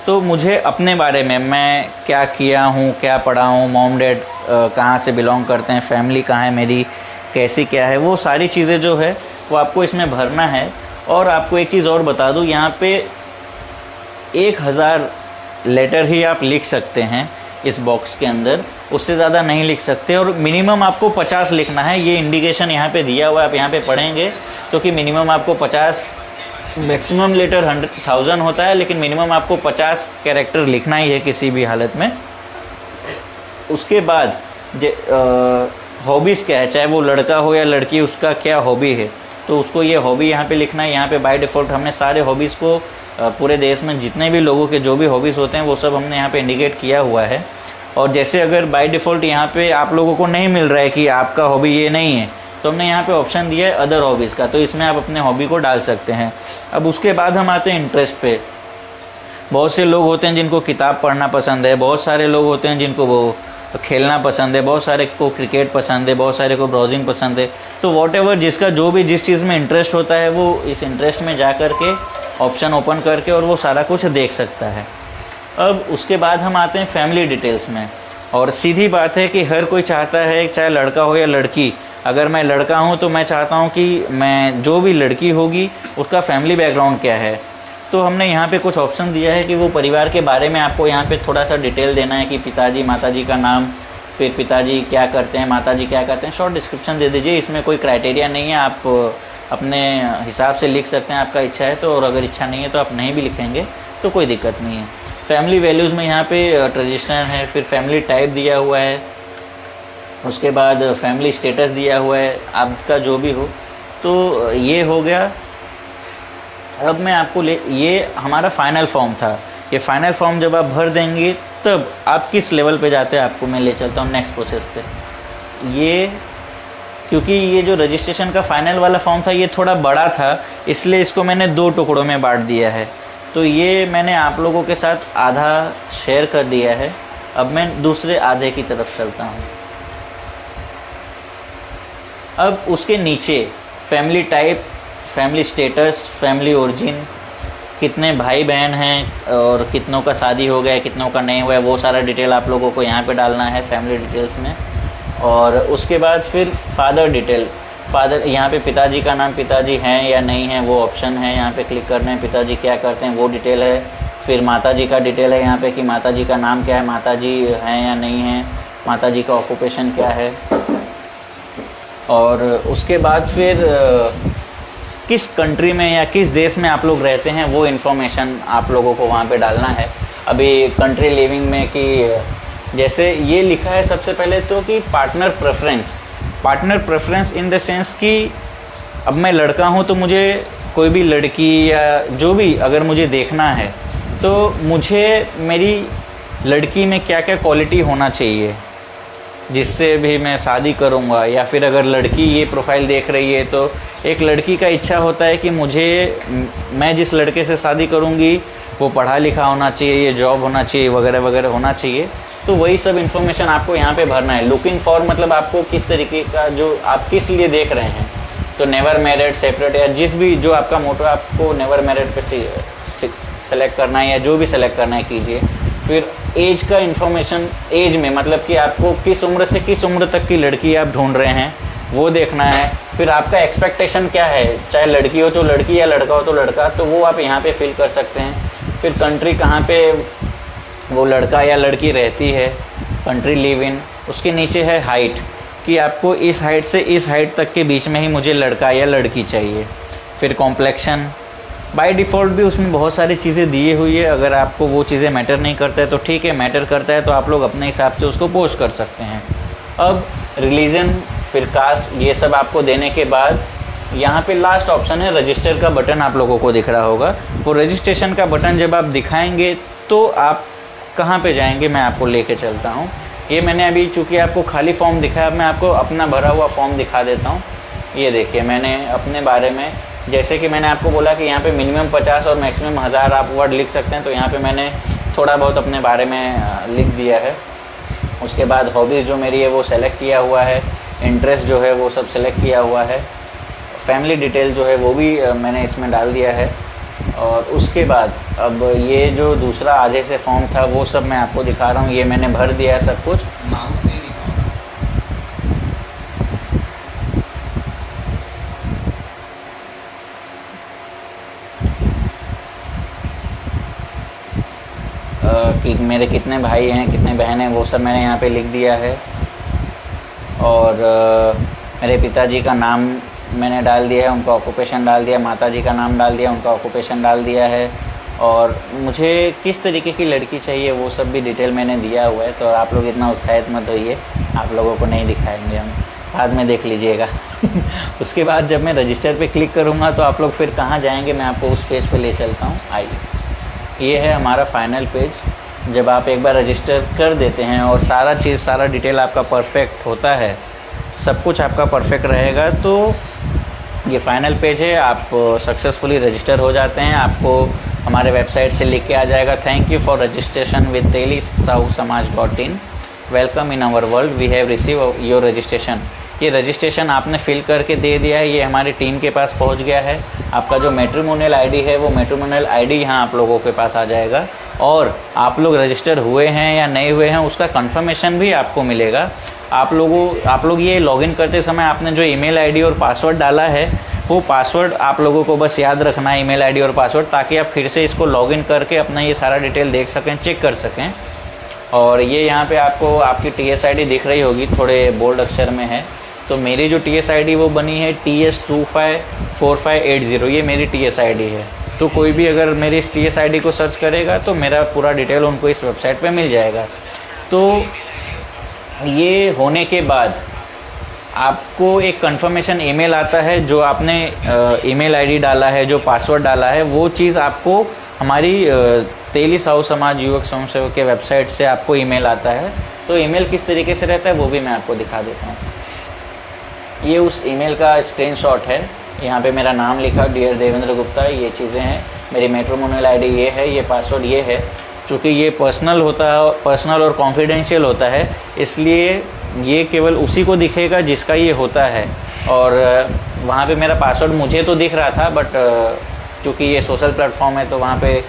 तो मुझे अपने बारे में मैं क्या किया हूँ, क्या पढ़ा हूँ, मॉम डैड कहाँ से बिलोंग करते हैं, फैमिली कहाँ है मेरी, कैसी क्या है, वो सारी चीज़ें जो है वो आपको इसमें भरना है। और आपको एक चीज़ और बता दूँ, यहाँ पे 1000 लेटर ही आप लिख सकते हैं इस बॉक्स के अंदर, उससे ज़्यादा नहीं लिख सकते। और मिनिमम आपको 50 लिखना है, ये इंडिकेशन यहाँ पे दिया हुआ है। आप यहाँ पे पढ़ेंगे तो कि मिनिमम आपको 50, मैक्सिमम लेटर 1000 होता है, लेकिन मिनिमम आपको 50 कैरेक्टर लिखना ही है किसी भी हालत में। उसके बाद हॉबीज़ क्या है, चाहे वो लड़का हो या लड़की, उसका क्या हॉबी है, तो उसको ये हॉबी यहाँ पे लिखना है। यहाँ पे बाय डिफ़ॉल्ट हमने सारे हॉबीज़ को पूरे देश में जितने भी लोगों के जो भी हॉबीज़ होते हैं वो सब हमने यहाँ पे इंडिकेट किया हुआ है। और जैसे अगर बाय डिफ़ॉल्ट यहाँ पे आप लोगों को नहीं मिल रहा है कि आपका हॉबी ये नहीं है, तो हमने यहाँ पे ऑप्शन दिया है अदर हॉबीज़ का, तो इसमें आप अपने हॉबी को डाल सकते हैं। अब उसके बाद हम आते हैं इंटरेस्ट पे। बहुत से लोग होते हैं जिनको किताब पढ़ना पसंद है, बहुत सारे लोग होते हैं जिनको वो खेलना पसंद है, बहुत सारे को क्रिकेट पसंद है, बहुत सारे को ब्राउजिंग पसंद है। तो वॉटेवर जिसका जो भी जिस चीज़ में इंटरेस्ट होता है वो इस इंटरेस्ट में जा कर के ऑप्शन ओपन करके और वो सारा कुछ देख सकता है। अब उसके बाद हम आते हैं फैमिली डिटेल्स में। और सीधी बात है कि हर कोई चाहता है, चाहे लड़का हो या लड़की, अगर मैं लड़का हूँ तो मैं चाहता हूँ कि मैं जो भी लड़की होगी उसका फैमिली बैकग्राउंड क्या है। तो हमने यहाँ पे कुछ ऑप्शन दिया है कि वो परिवार के बारे में आपको यहाँ पे थोड़ा सा डिटेल देना है कि पिताजी माताजी का नाम, फिर पिताजी क्या करते हैं, माताजी क्या करते हैं, शॉर्ट डिस्क्रिप्शन दे दीजिए। इसमें कोई क्राइटेरिया नहीं है, आप अपने हिसाब से लिख सकते हैं, आपका इच्छा है तो। और अगर इच्छा नहीं है तो आप नहीं भी लिखेंगे तो कोई दिक्कत नहीं है। फैमिली वैल्यूज़ में यहाँ पे ट्रेडिशनल है, फिर फैमिली टाइप दिया हुआ है, उसके बाद फैमिली स्टेटस दिया हुआ है, आपका जो भी हो। तो ये हो गया। अब मैं आपको ये हमारा फाइनल फॉर्म था। ये फाइनल फॉर्म जब आप भर देंगे तब आप किस लेवल पे जाते हैं आपको मैं ले चलता हूँ नेक्स्ट प्रोसेस पे। ये क्योंकि ये जो रजिस्ट्रेशन का फाइनल वाला फॉर्म था ये थोड़ा बड़ा था, इसलिए इसको मैंने 2 टुकड़ों में बांट दिया है। तो ये मैंने आप लोगों के साथ आधा शेयर कर दिया है। अब मैं दूसरे आधे की तरफ चलता हूँ। अब उसके नीचे family type, family status, family origin, कितने भाई बहन हैं और कितनों का शादी हो गया है, कितनों का नहीं हुआ है, वो सारा डिटेल आप लोगों को यहाँ पे डालना है फैमिली डिटेल्स में। और उसके बाद फिर फादर डिटेल, फादर यहाँ पे पिताजी का नाम, पिताजी हैं या नहीं हैं वो ऑप्शन है, यहाँ पे क्लिक करना है। पिताजी क्या करते हैं वो डिटेल है। फिर माताजी का डिटेल है यहाँ पे कि माताजी का नाम क्या है, माताजी हैं या नहीं हैं, माताजी का ऑक्यूपेशन क्या है। और उसके बाद फिर किस कंट्री में या किस देश में आप लोग रहते हैं वो इन्फॉर्मेशन आप लोगों को वहाँ पे डालना है। अभी कंट्री लिविंग में कि जैसे ये लिखा है सबसे पहले तो कि partner preference, partner preference in the sense कि अब मैं लड़का हूँ तो मुझे कोई भी लड़की या जो भी अगर मुझे देखना है तो मुझे मेरी लड़की में क्या क्या क्वालिटी होना चाहिए जिससे भी मैं शादी करूँगा। या फिर अगर लड़की ये प्रोफाइल देख रही है तो एक लड़की का इच्छा होता है कि मैं जिस लड़के से शादी करूँगी वो पढ़ा लिखा होना चाहिए, ये जॉब होना चाहिए, वगैरह वगैरह होना चाहिए। तो वही सब इन्फॉर्मेशन आपको यहाँ पे भरना है। लुकिंग फॉर मतलब आपको किस तरीके का, जो आप किस लिए देख रहे हैं, तो नेवर मैरिड, सेपरेट या जिस भी जो आपका मोटो, आपको नेवर मैरिड पे सेलेक्ट करना है या जो भी सेलेक्ट करना है कीजिए। फिर एज का इन्फॉर्मेशन, एज में मतलब कि आपको किस उम्र से किस उम्र तक की लड़की आप ढूंढ रहे हैं वो देखना है। फिर आपका एक्सपेक्टेशन क्या है, चाहे लड़की हो तो लड़की या लड़का हो तो लड़का, तो वो आप यहाँ पे फिल कर सकते हैं। फिर कंट्री कहाँ पे वो लड़का या लड़की रहती है, कंट्री लिव इन, उसके नीचे है हाइट, कि आपको इस हाइट से इस हाइट तक के बीच में ही मुझे लड़का या लड़की चाहिए। फिर कॉम्प्लेक्शन, बाय डिफ़ॉल्ट भी उसमें बहुत सारी चीज़ें दी हुई है, अगर आपको वो चीज़ें मैटर नहीं करता है तो ठीक है, मैटर करता है तो आप लोग अपने हिसाब से उसको पोस्ट कर सकते हैं। अब रिलीजन, फिर कास्ट, ये सब आपको देने के बाद यहाँ पे लास्ट ऑप्शन है रजिस्टर का बटन, आप लोगों को दिख रहा होगा। वो रजिस्ट्रेशन का बटन जब आप दिखाएंगे तो आप कहाँ पे जाएंगे, मैं आपको लेके चलता हूँ। ये मैंने अभी चूँकि आपको खाली फॉर्म दिखाया, अब मैं आपको अपना भरा हुआ फॉर्म दिखा देता हूँ। ये देखिए, मैंने अपने बारे में, जैसे कि मैंने आपको बोला कि यहाँ पे मिनिमम 50 और मैक्सिमम 1000 आप वर्ड लिख सकते हैं, तो यहाँ पे मैंने थोड़ा बहुत अपने बारे में लिख दिया है। उसके बाद हॉबीज़ जो मेरी है वो सेलेक्ट किया हुआ है, इंटरेस्ट जो है वो सब सेलेक्ट किया हुआ है, फैमिली डिटेल जो है वो भी मैंने इसमें डाल दिया है। और उसके बाद अब ये जो दूसरा आधे से फॉर्म था वो सब मैं आपको दिखा रहा हूँ, ये मैंने भर दिया है सब कुछ। कि मेरे कितने भाई हैं, कितने बहन हैं, वो सब मैंने यहाँ पे लिख दिया है। और मेरे पिताजी का नाम मैंने डाल दिया है, उनका ऑक्यूपेशन डाल दिया, माताजी का नाम डाल दिया, उनका ऑक्यूपेशन डाल दिया है। और मुझे किस तरीके की लड़की चाहिए वो सब भी डिटेल मैंने दिया हुआ है, तो आप लोग इतना उत्साहित मत होइए, आप लोगों को नहीं दिखाएंगे हम, बाद में देख लीजिएगा। उसके बाद जब मैं रजिस्टर पे क्लिक करूँगा तो आप लोग फिर कहाँ जाएंगे, मैं आपको उस पेज पे ले चलता हूँ। आइए, ये है हमारा फाइनल पेज। जब आप एक बार रजिस्टर कर देते हैं और सारा चीज़, सारा डिटेल आपका परफेक्ट होता है, सब कुछ आपका परफेक्ट रहेगा, तो ये फाइनल पेज है। आप सक्सेसफुली रजिस्टर हो जाते हैं, आपको हमारे वेबसाइट से लिख के आ जाएगा, thank you for registration with telisahusamaj.in, welcome in our world, we have receive your registration. ये रजिस्ट्रेशन आपने फिल करके दे दिया है, ये हमारी टीम के पास पहुंच गया है। आपका जो मैट्रिमोनियल आईडी है वो मैट्रिमोनियल आईडी यहाँ आप लोगों के पास आ जाएगा, और आप लोग रजिस्टर हुए हैं या नहीं हुए हैं उसका कंफर्मेशन भी आपको मिलेगा। आप लोग ये लॉगिन करते समय आपने जो ईमेल आईडी और पासवर्ड डाला है, वो पासवर्ड आप लोगों को बस याद रखना है, ईमेल आईडी और पासवर्ड, ताकि आप फिर से इसको लॉगिन करके अपना ये सारा डिटेल देख सकें, चेक कर सकें। और ये यहाँ पे आपको आपकी TS ID दिख रही होगी, थोड़े बोल्ड अक्षर में है। तो मेरी जो TS ID वो बनी है TS254580, ये मेरी TS ID है। तो कोई भी अगर मेरी इस TS ID को सर्च करेगा तो मेरा पूरा डिटेल उनको इस वेबसाइट पे मिल जाएगा। तो ये होने के बाद आपको एक कंफर्मेशन ईमेल आता है, जो आपने ईमेल आईडी डाला है, जो पासवर्ड डाला है, वो चीज़ आपको हमारी तेली साहू समाज युवक स्वयंसेवक के वेबसाइट से आपको ईमेल आता है। तो ईमेल किस तरीके से रहता है वो भी मैं आपको दिखा देता हूँ। ये उस ईमेल का स्क्रीनशॉट है, यहाँ पे मेरा नाम लिखा, डियर देवेंद्र गुप्ता, ये चीज़ें हैं, मेरी मैट्रिमोनियल आईडी ये है, ये पासवर्ड ये है। चूँकि ये पर्सनल और कॉन्फिडेंशियल होता है, इसलिए ये केवल उसी को दिखेगा जिसका ये होता है। और वहाँ पे मेरा पासवर्ड मुझे तो दिख रहा था, बट चूँकि ये सोशल प्लेटफॉर्म है तो वहाँ पे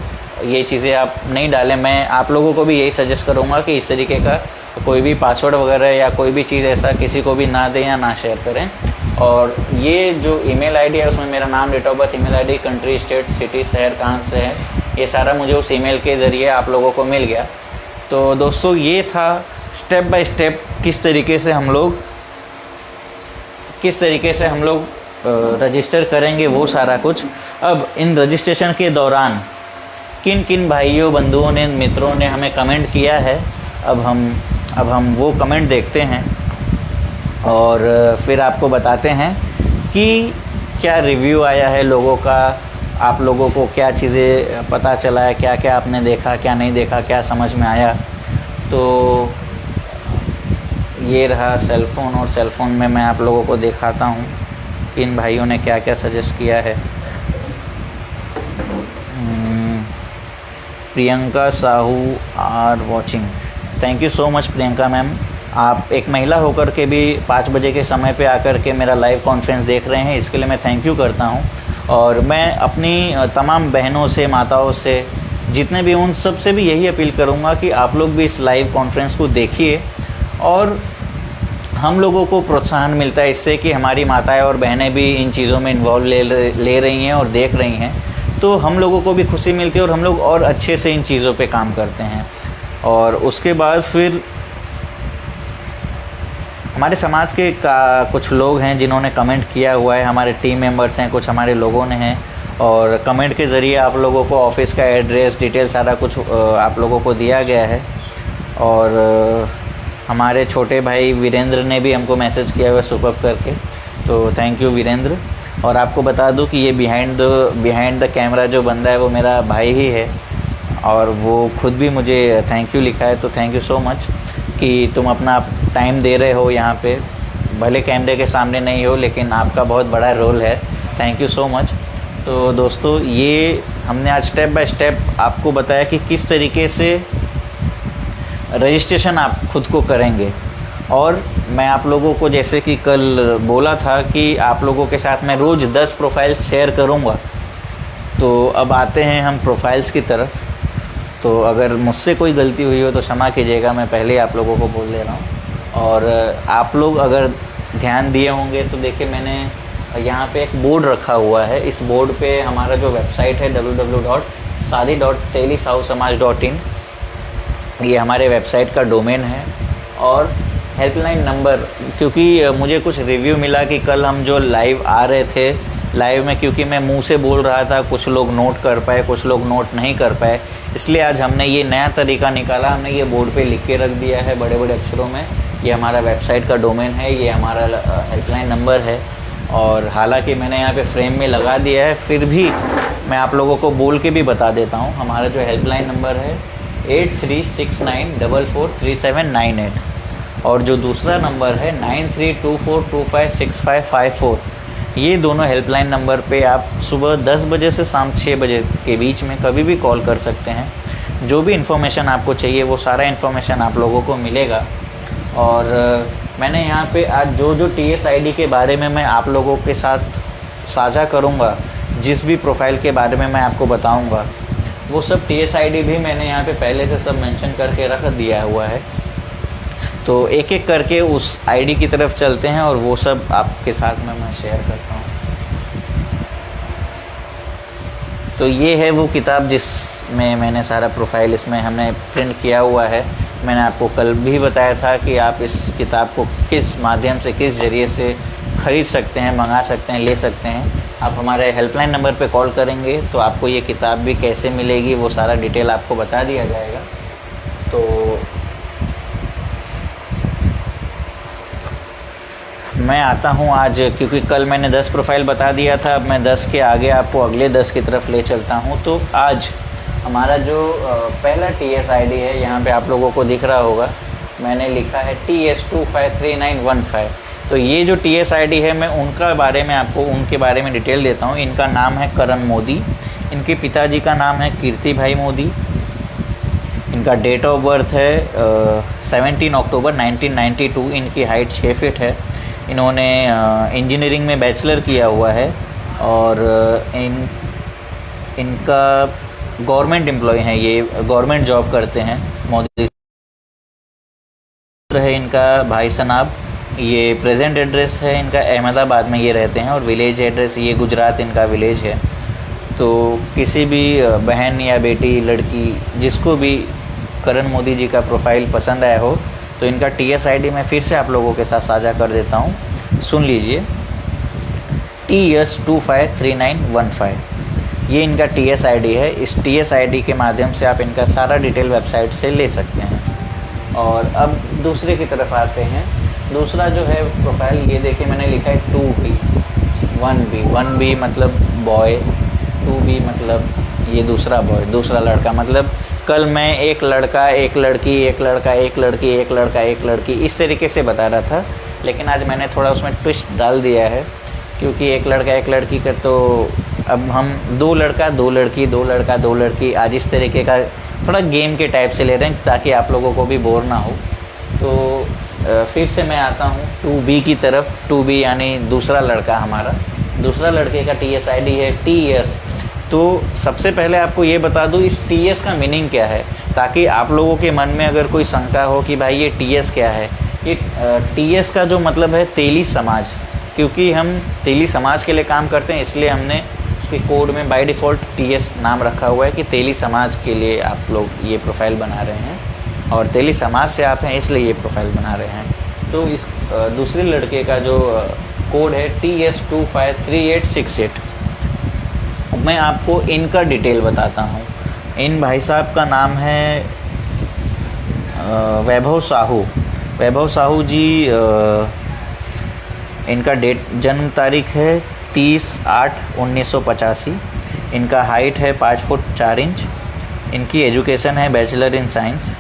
ये चीज़ें आप नहीं डालें। मैं आप लोगों को भी यही सजेस्ट करूँगा कि इस तरीके का कोई भी पासवर्ड वगैरह या कोई भी चीज़ ऐसा किसी को भी ना दें या ना शेयर करें। और ये जो ईमेल आईडी है उसमें मेरा नाम, date of birth, email ID, country, state, city, शहर कहाँ से है, ये सारा मुझे उस ईमेल के ज़रिए आप लोगों को मिल गया। तो दोस्तों ये था स्टेप बाय स्टेप किस तरीके से हम लोग रजिस्टर करेंगे वो सारा कुछ। अब इन रजिस्ट्रेशन के दौरान किन किन भाइयों, बंधुओं ने, मित्रों ने हमें कमेंट किया है, अब हम वो कमेंट देखते हैं और फिर आपको बताते हैं कि क्या रिव्यू आया है लोगों का, आप लोगों को क्या चीज़ें पता चला है, क्या क्या आपने देखा, क्या नहीं देखा, क्या समझ में आया। तो ये रहा सेलफ़ोन, और सेलफ़ोन में मैं आप लोगों को दिखाता हूँ कि इन भाइयों ने क्या क्या सजेस्ट किया है। Priyanka Sahu are watching, thank you so much Priyanka ma'am. आप एक महिला होकर के भी 5 बजे के समय पे आकर के मेरा लाइव कॉन्फ्रेंस देख रहे हैं, इसके लिए मैं थैंक यू करता हूं। और मैं अपनी तमाम बहनों से, माताओं से, जितने भी, उन सब से भी यही अपील करूंगा कि आप लोग भी इस लाइव कॉन्फ्रेंस को देखिए। और हम लोगों को प्रोत्साहन मिलता है इससे कि हमारी माताएं और बहनें भी इन चीज़ों में इन्वॉल्व ले रही हैं और देख रही हैं, तो हम लोगों को भी खुशी मिलती है और हम लोग और अच्छे से इन चीज़ों पे काम करते हैं। और उसके बाद फिर हमारे समाज के कुछ लोग हैं जिन्होंने कमेंट किया हुआ है, हमारे टीम मेंबर्स हैं, कुछ हमारे लोगों ने हैं, और कमेंट के ज़रिए आप लोगों को ऑफिस का एड्रेस डिटेल सारा कुछ आप लोगों को दिया गया है। और हमारे छोटे भाई वीरेंद्र ने भी हमको मैसेज किया हुआ सुपर करके, तो थैंक यू वीरेंद्र। और आपको बता दूं कि ये बिहाइंड द कैमरा जो बंदा है वो मेरा भाई ही है, और वो खुद भी मुझे थैंक यू लिखा है, तो थैंक यू सो मच कि तुम अपना टाइम दे रहे हो यहाँ पे, भले कैमरे के सामने नहीं हो लेकिन आपका बहुत बड़ा रोल है। Thank you so much. तो दोस्तों, ये हमने आज स्टेप बाय स्टेप आपको बताया कि किस तरीके से रजिस्ट्रेशन आप खुद को करेंगे। और मैं आप लोगों को जैसे कि कल बोला था कि आप लोगों के साथ मैं रोज़ 10 प्रोफाइल्स शेयर करूँगा, तो अब आते हैं हम प्रोफाइल्स की तरफ। तो अगर मुझसे कोई गलती हुई हो तो क्षमा कीजिएगा, मैं पहले आप लोगों को बोल दे रहा हूँ। और आप लोग अगर ध्यान दिए होंगे तो देखिए, मैंने यहाँ पे एक बोर्ड रखा हुआ है। इस बोर्ड पे हमारा जो वेबसाइट है www.sadi.telisausamaj.in, ये हमारे वेबसाइट का डोमेन है। और हेल्पलाइन नंबर, क्योंकि मुझे कुछ रिव्यू मिला कि कल हम जो लाइव आ रहे थे, लाइव में क्योंकि मैं मुंह से बोल रहा था, कुछ लोग नोट कर पाए, कुछ लोग नोट नहीं कर पाए, इसलिए आज हमने ये नया तरीका निकाला। हमने ये बोर्ड पे लिख के रख दिया है बड़े बड़े अक्षरों में, ये हमारा वेबसाइट का डोमेन है, ये हमारा हेल्पलाइन नंबर है। और हालांकि मैंने यहाँ पे फ्रेम में लगा दिया है, फिर भी मैं आप लोगों को बोल के भी बता देता हूँ। हमारा जो हेल्पलाइन नंबर है 8369443798, और जो दूसरा नंबर है 9324256554। ये दोनों हेल्पलाइन नंबर पे आप सुबह 10 बजे से शाम 6 बजे के बीच में कभी भी कॉल कर सकते हैं। जो भी इन्फॉर्मेशन आपको चाहिए वो सारा इन्फॉर्मेशन आप लोगों को मिलेगा। और मैंने यहाँ पे आज जो TSID के बारे में मैं आप लोगों के साथ साझा करूँगा, जिस भी प्रोफाइल के बारे में मैं आपको बताऊँगा, वो सब TSID भी मैंने यहाँ पे पहले से सब मेंशन करके रख दिया हुआ है। तो एक एक करके उस आईडी की तरफ चलते हैं और वो सब आपके साथ में मैं शेयर करता हूँ। तो ये है वो किताब जिसमें मैंने सारा प्रोफाइल इसमें हमने प्रिंट किया हुआ है। मैंने आपको कल भी बताया था कि आप इस किताब को किस माध्यम से, किस ज़रिए से ख़रीद सकते हैं, मंगा सकते हैं, ले सकते हैं। आप हमारे हेल्पलाइन नंबर पे कॉल करेंगे तो आपको ये किताब भी कैसे मिलेगी वो सारा डिटेल आपको बता दिया जाएगा। तो मैं आता हूँ आज, क्योंकि कल मैंने 10 प्रोफाइल बता दिया था, अब मैं 10 के आगे आपको अगले 10 की तरफ ले चलता हूँ। तो आज हमारा जो पहला TSID है, यहाँ पे आप लोगों को दिख रहा होगा, मैंने लिखा है TS253915। तो ये जो TSID है, मैं उनके बारे में डिटेल देता हूँ। इनका नाम है करण मोदी, इनके पिताजी का नाम है कीर्ति भाई मोदी, इनका डेट ऑफ बर्थ है 17 अक्टूबर 1992, इनकी हाइट 6 फीट है। इन्होंने इंजीनियरिंग में बैचलर किया हुआ है, और इनका गवर्नमेंट एम्प्लॉय हैं, ये गवर्नमेंट जॉब करते हैं मोदी है। इनका भाई सनाब, ये प्रेजेंट एड्रेस है इनका अहमदाबाद में ये रहते हैं, और विलेज एड्रेस ये गुजरात इनका विलेज है। तो किसी भी बहन या बेटी, लड़की, जिसको भी करण मोदी जी का प्रोफाइल पसंद आया हो, तो इनका TSID मैं फिर से आप लोगों के साथ साझा कर देता हूँ, सुन लीजिए। TS253915 ये इनका TSID है। इस TSID के माध्यम से आप इनका सारा डिटेल वेबसाइट से ले सकते हैं। और अब दूसरे की तरफ आते हैं। दूसरा जो है प्रोफाइल, ये देखिए मैंने लिखा है 2B 1B मतलब बॉय, 2B मतलब ये दूसरा बॉय, दूसरा लड़का। मतलब कल मैं एक लड़का, एक लड़की, एक लड़का, एक लड़की, एक लड़का, एक लड़की, इस तरीके से बता रहा था, लेकिन आज मैंने थोड़ा उसमें ट्विस्ट डाल दिया है, क्योंकि एक लड़का एक लड़की का, तो अब हम 2 लड़का 2 लड़की, 2 लड़का 2 लड़की, आज इस तरीके का थोड़ा गेम के टाइप से ले रहे हैं, ताकि आप लोगों को भी बोर ना हो। तो फिर से मैं आता हूँ 2B की तरफ। 2B यानी दूसरा लड़का, हमारा दूसरा लड़के का TSID है TS। तो सबसे पहले आपको ये बता दूँ इस TS का मीनिंग क्या है, ताकि आप लोगों के मन में अगर कोई शंका हो कि भाई ये TS क्या है। ये TS का जो मतलब है तेली समाज, क्योंकि हम तेली समाज के लिए काम करते हैं, इसलिए हमने उसके कोड में बाय डिफ़ॉल्ट TS नाम रखा हुआ है कि तेली समाज के लिए आप लोग ये प्रोफाइल बना रहे हैं। और तेली समाज से आप हैं इसलिए ये प्रोफाइल बना रहे हैं। तो इस दूसरे लड़के का जो कोड है TS253868। मैं आपको इनका डिटेल बताता हूँ। इन भाई साहब का नाम है वैभव साहू। वैभव साहू जी, इनका जन्म तारीख है 30/8/1985। इनका हाइट है 5 फुट 4 इंच। इनकी एजुकेशन है बैचलर इन साइंस।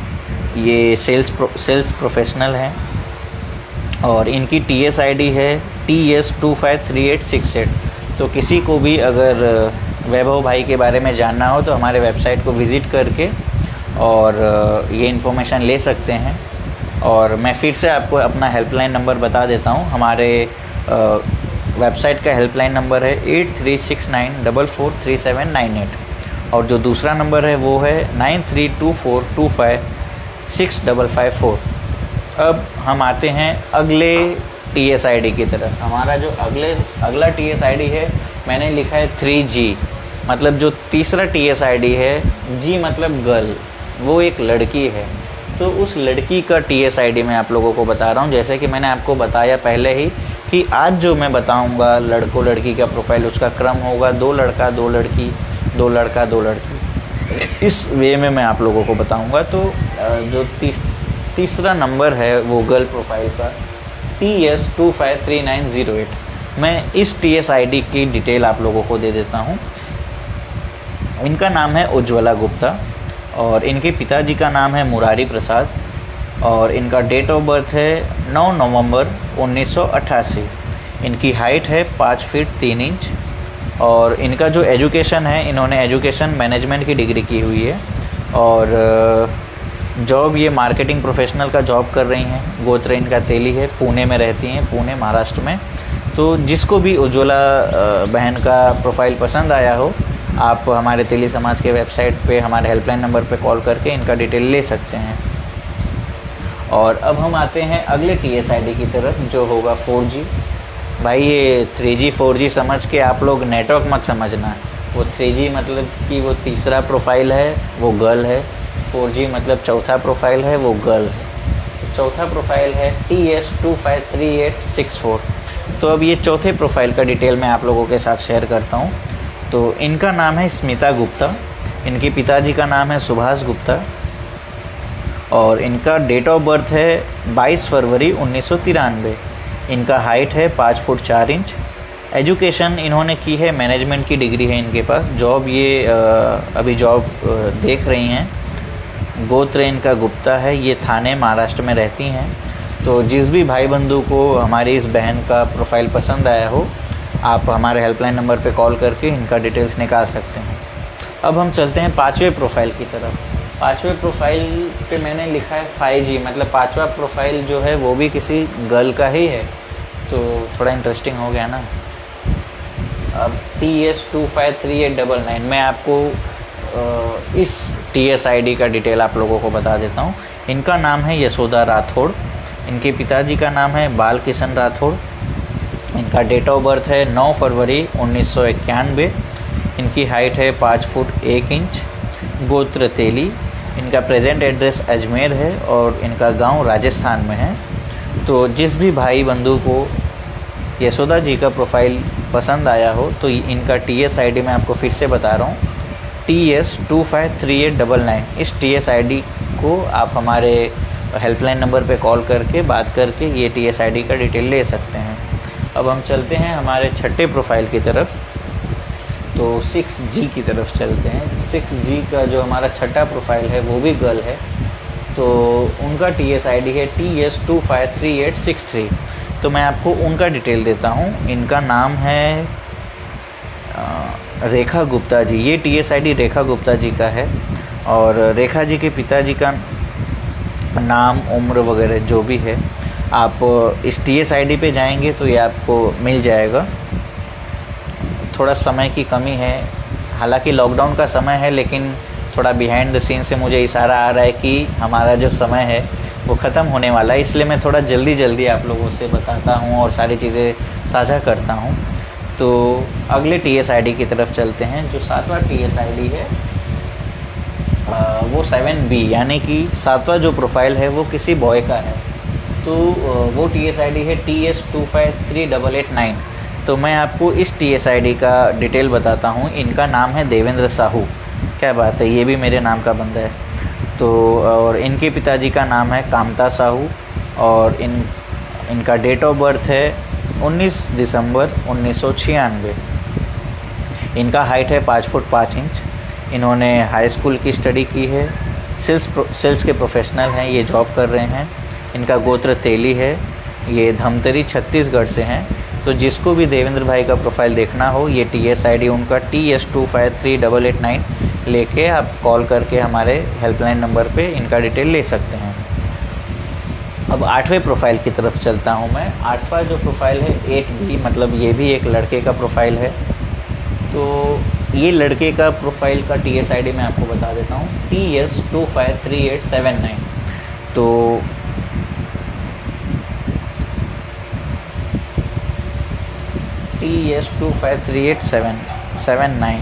ये सेल्स प्रोफेशनल हैं। और इनकी TSID है TS253868। तो किसी को भी अगर वैभव भाई के बारे में जानना हो तो हमारे वेबसाइट को विज़िट करके और ये इन्फॉर्मेशन ले सकते हैं। और मैं फिर से आपको अपना हेल्पलाइन नंबर बता देता हूँ। हमारे वेबसाइट का हेल्पलाइन नंबर है 8369443798। और जो दूसरा नंबर है वो है 9324256554। अब हम आते हैं अगले TSID की तरफ। हमारा जो अगला TSID है, मैंने लिखा है 3G, मतलब जो तीसरा TSID है, G मतलब गर्ल, वो एक लड़की है। तो उस लड़की का TSID मैं आप लोगों को बता रहा हूँ। जैसे कि मैंने आपको बताया पहले ही कि आज जो मैं बताऊँगा लड़कों लड़की का प्रोफाइल, उसका क्रम होगा 2 लड़का 2 लड़की, 2 लड़का 2 लड़की, इस वे में मैं आप लोगों को बताऊँगा। तो जो तीसरा नंबर है वो गर्ल प्रोफाइल का TS253908। मैं इस TSID की डिटेल आप लोगों को दे देता हूँ। इनका नाम है उज्ज्वला गुप्ता और इनके पिताजी का नाम है मुरारी प्रसाद और इनका डेट ऑफ बर्थ है 9 नवंबर 1988। इनकी हाइट है 5 फीट 3 इंच और इनका जो एजुकेशन है, इन्होंने एजुकेशन मैनेजमेंट की डिग्री की हुई है और जॉब ये मार्केटिंग प्रोफेशनल का जॉब कर रही हैं। गोत्र इनका तेली है, पुणे में रहती हैं, पुणे महाराष्ट्र में। तो जिसको भी उज्ज्वला बहन का प्रोफाइल पसंद आया हो, आप हमारे तेली समाज के वेबसाइट पे हमारे हेल्पलाइन नंबर पे कॉल करके इनका डिटेल ले सकते हैं। और अब हम आते हैं अगले TSID की तरफ जो होगा 4G। भाई ये 3G 4G समझ के आप लोग नेटवर्क मत समझना। वो 3G मतलब कि वो तीसरा प्रोफाइल है, वो गर्ल है। 4G मतलब चौथा प्रोफाइल है, वो गर्ल है। चौथा प्रोफाइल है TS253864। तो अब ये चौथे प्रोफाइल का डिटेल मैं आप लोगों के साथ शेयर करता हूँ। तो इनका नाम है स्मिता गुप्ता। इनके पिताजी का नाम है सुभाष गुप्ता और इनका डेट ऑफ बर्थ है 22 फरवरी 1993। इनका हाइट है 5 फुट 4 इंच। एजुकेशन इन्होंने की है, मैनेजमेंट की डिग्री है इनके पास। जॉब ये अभी जॉब देख रही हैं। गोत्र इनका गुप्ता है, ये थाने महाराष्ट्र में रहती हैं। तो जिस भी भाई बंधु को हमारी इस बहन का प्रोफाइल पसंद आया हो, आप हमारे हेल्पलाइन नंबर पे कॉल करके इनका डिटेल्स निकाल सकते हैं। अब हम चलते हैं 5वें प्रोफाइल की तरफ। 5वें प्रोफाइल पे मैंने लिखा है 5G, मतलब 5वां प्रोफाइल जो है वो भी किसी गर्ल का ही है। तो थोड़ा इंटरेस्टिंग हो गया ना। अब TS253899 मैं आपको इस TSID का डिटेल आप लोगों को बता देता हूँ। इनका नाम है यशोदा राठौड़। इनके पिताजी का नाम है बाल किशन राठौड़। इनका डेट ऑफ बर्थ है 9 फरवरी 1991। इनकी हाइट है 5 फुट 1 इंच। गोत्र तेली। इनका प्रेजेंट एड्रेस अजमेर है और इनका गांव राजस्थान में है। तो जिस भी भाई बंधु को यशोदा जी का प्रोफाइल पसंद आया हो तो इनका TSID मैं आपको फिर से बता रहा हूँ, TS253899। इस TSID को आप हमारे हेल्पलाइन नंबर पे कॉल करके बात करके ये TSID का डिटेल ले सकते हैं। अब हम चलते हैं हमारे छठे प्रोफाइल की तरफ। तो 6G की तरफ चलते हैं। 6G का जो हमारा छठा प्रोफाइल है वो भी गर्ल है। तो उनका TSID है TS253863। तो मैं आपको उनका डिटेल देता हूँ। इनका नाम है रेखा गुप्ता जी। ये TSID रेखा गुप्ता जी का है और रेखा जी के पिताजी का नाम, उम्र वगैरह जो भी है आप इस TSID पे जाएंगे तो ये आपको मिल जाएगा। थोड़ा समय की कमी है, हालांकि लॉकडाउन का समय है, लेकिन थोड़ा बिहाइंड द सीन से मुझे इशारा आ रहा है कि हमारा जो समय है वो ख़त्म होने वाला है। इसलिए मैं थोड़ा जल्दी आप लोगों से बताता हूँ और सारी चीज़ें साझा करता हूँ। तो अगले TSID की तरफ चलते हैं। जो 7वां TSID है वो 7B यानी कि 7वां जो प्रोफाइल है वो किसी बॉय का है। तो वो TSID है TS253889। तो मैं आपको इस TSID का डिटेल बताता हूँ। इनका नाम है देवेंद्र साहू। क्या बात है, ये भी मेरे नाम का बंदा है। तो और इनके पिताजी का नाम है कामता साहू और इनका डेट ऑफ बर्थ है 19 दिसंबर 1996। इनका हाइट है 5 फुट 5 इंच। इन्होंने हाई स्कूल की स्टडी की है। सेल्स के प्रोफेशनल हैं, ये जॉब कर रहे हैं। इनका गोत्र तेली है। ये धमतरी छत्तीसगढ़ से हैं। तो जिसको भी देवेंद्र भाई का प्रोफाइल देखना हो, ये TSID उनका TS253889 लेके आप कॉल करके हमारे हेल्पलाइन नंबर पे इनका डिटेल ले सकते हैं। अब 8वें प्रोफाइल की तरफ चलता हूँ मैं। 8वां जो प्रोफाइल है 8B, मतलब ये भी एक लड़के का प्रोफाइल है। तो ये लड़के का प्रोफाइल का TSID मैं आपको बता देता हूँ, TS253879। तो TS253879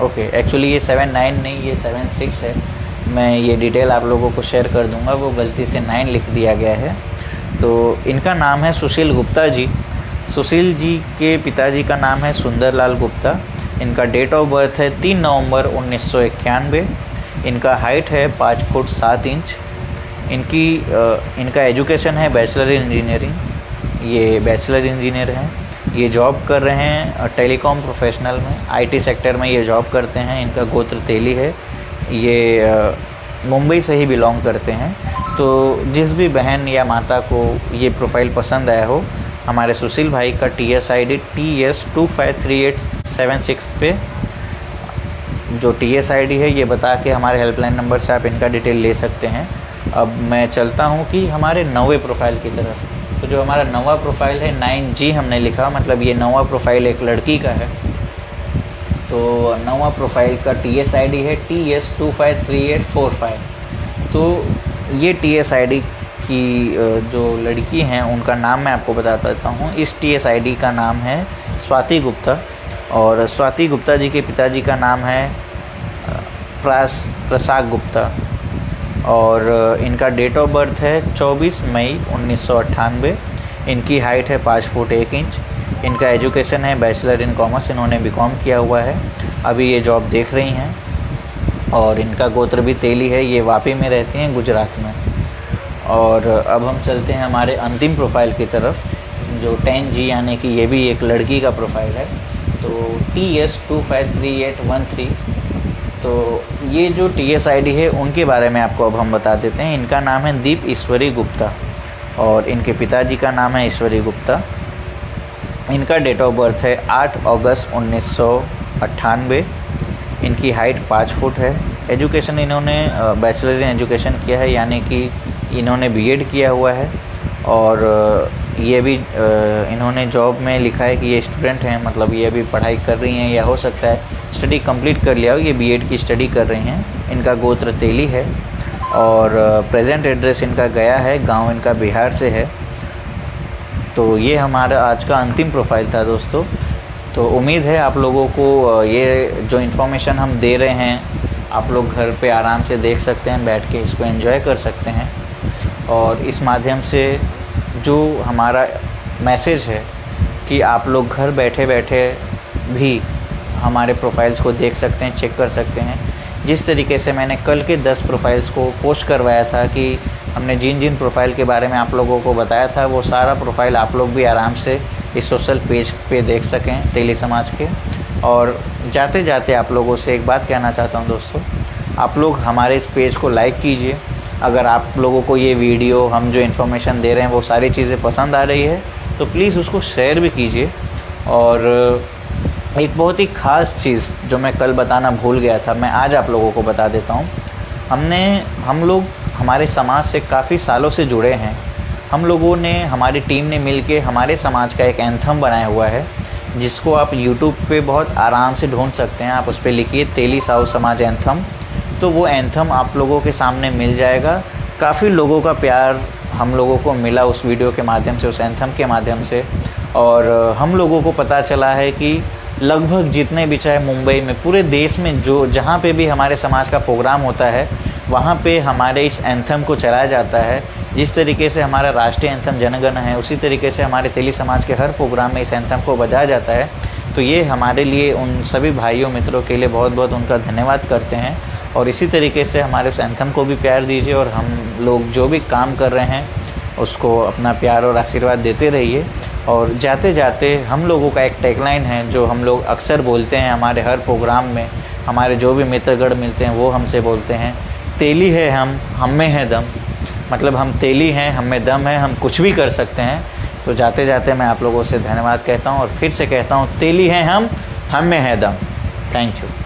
ओके, एक्चुअली ये 79 नहीं, ये 76 है। मैं ये डिटेल आप लोगों को शेयर कर दूंगा, वो गलती से 9 लिख दिया गया है। तो इनका नाम है सुशील गुप्ता जी। सुशील जी के पिताजी का नाम है सुंदरलाल गुप्ता। इनका डेट ऑफ बर्थ है 3 नवंबर 1991। इनका हाइट है 5 फुट 7 इंच। इनका एजुकेशन है बैचलर इन इंजीनियरिंग। ये बैचलर इंजीनियर हैं। ये जॉब कर रहे हैं टेलीकॉम प्रोफेशनल में, IT सेक्टर में ये जॉब करते हैं। इनका गोत्र तेली है। ये मुंबई से ही बिलोंग करते हैं। तो जिस भी बहन या माता को ये प्रोफाइल पसंद आया हो, हमारे सुशील भाई का TSID TS253876 पे जो TSID है ये बता के हमारे हेल्पलाइन नंबर से आप इनका डिटेल ले सकते हैं। अब मैं चलता हूँ कि हमारे 9वें प्रोफाइल की तरफ। तो जो हमारा 9वां प्रोफाइल है 9G हमने लिखा, मतलब ये 9वां प्रोफाइल एक लड़की का है। तो 9वां प्रोफाइल का TSID है TS253845। तो ये TSID की जो लड़की हैं उनका नाम मैं आपको बता देता हूँ। इस TSID का नाम है स्वाति गुप्ता और स्वाति गुप्ता जी के पिताजी का नाम है प्रसाद गुप्ता और इनका डेट ऑफ बर्थ है 24 मई 1998। इनकी हाइट है 5 फुट 1 इंच। इनका एजुकेशन है बैचलर इन कॉमर्स। इन्होंने BCom किया हुआ है। अभी ये जॉब देख रही हैं और इनका गोत्र भी तेली है। ये वापी में रहती हैं, गुजरात में। और अब हम चलते हैं हमारे अंतिम प्रोफाइल की तरफ, जो 10G यानी कि ये भी एक लड़की का प्रोफाइल है। तो TS253813। तो ये जो TSID है उनके बारे में आपको अब हम बता देते हैं। इनका नाम है दीप ईश्वरी गुप्ता और इनके पिताजी का नाम है ईश्वरी गुप्ता। इनका डेट ऑफ बर्थ है 8 अगस्त 1998। इनकी हाइट 5 फुट है। एजुकेशन इन्होंने बैचलर इन एजुकेशन किया है, यानी कि इन्होंने BEd किया हुआ है। और ये भी इन्होंने जॉब में लिखा है कि ये स्टूडेंट हैं, मतलब ये अभी पढ़ाई कर रही हैं या हो सकता है स्टडी कंप्लीट कर लिया हो। ये BEd की स्टडी कर रही हैं। इनका गोत्र तेली है और प्रेजेंट एड्रेस इनका गया है, गांव इनका बिहार से है। तो ये हमारा आज का अंतिम प्रोफाइल था दोस्तों। तो उम्मीद है आप लोगों को ये जो इन्फॉर्मेशन हम दे रहे हैं आप लोग घर पे आराम से देख सकते हैं, बैठ के इसको एंजॉय कर सकते हैं। और इस माध्यम से जो हमारा मैसेज है कि आप लोग घर बैठे बैठे भी हमारे प्रोफाइल्स को देख सकते हैं, चेक कर सकते हैं। जिस तरीके से मैंने कल के 10 प्रोफाइल्स को पोस्ट करवाया था कि हमने जिन जिन प्रोफाइल के बारे में आप लोगों को बताया था, वो सारा प्रोफाइल आप लोग भी आराम से इस सोशल पेज पे देख सकें तेली समाज के। और जाते जाते आप लोगों से एक बात कहना चाहता हूं दोस्तों, आप लोग हमारे इस पेज को लाइक कीजिए। अगर आप लोगों को ये वीडियो, हम जो इन्फॉर्मेशन दे रहे हैं वो सारी चीज़ें पसंद आ रही है तो प्लीज़ उसको शेयर भी कीजिए। और एक बहुत ही ख़ास चीज़ जो मैं कल बताना भूल गया था, मैं आज आप लोगों को बता देता हूँ। हम लोग हमारे समाज से काफ़ी सालों से जुड़े हैं। हम लोगों ने, हमारी टीम ने मिलके हमारे समाज का एक एंथम बनाया हुआ है, जिसको आप यूट्यूब पे बहुत आराम से ढूंढ सकते हैं। आप उस पर लिखिए तेली साहू समाज एंथम, तो वो एंथम आप लोगों के सामने मिल जाएगा। काफ़ी लोगों का प्यार हम लोगों को मिला उस वीडियो के माध्यम से, उस एंथम के माध्यम से। और हम लोगों को पता चला है कि लगभग जितने भी, चाहे मुंबई में, पूरे देश में जो जहाँ पे भी हमारे समाज का प्रोग्राम होता है, वहाँ पे हमारे इस एंथम को चलाया जाता है। जिस तरीके से हमारा राष्ट्रीय एंथम जनगण है, उसी तरीके से हमारे तेली समाज के हर प्रोग्राम में इस एंथम को बजाया जाता है। तो ये हमारे लिए, उन सभी भाइयों मित्रों के लिए बहुत बहुत उनका धन्यवाद करते हैं। और इसी तरीके से हमारे उस एंथम को भी प्यार दीजिए, और हम लोग जो भी काम कर रहे हैं उसको अपना प्यार और आशीर्वाद देते रहिए। और जाते जाते हम लोगों का एक टैगलाइन है जो हम लोग अक्सर बोलते हैं हमारे हर प्रोग्राम में, हमारे जो भी मित्रगण मिलते हैं वो हमसे बोलते हैं, तेली है हम में है दम। मतलब हम तेली हैं, हम में दम है, हम कुछ भी कर सकते हैं। तो जाते जाते मैं आप लोगों से धन्यवाद कहता हूँ, और फिर से कहता हूँ, तेली हैं हम में है दम। Thank you.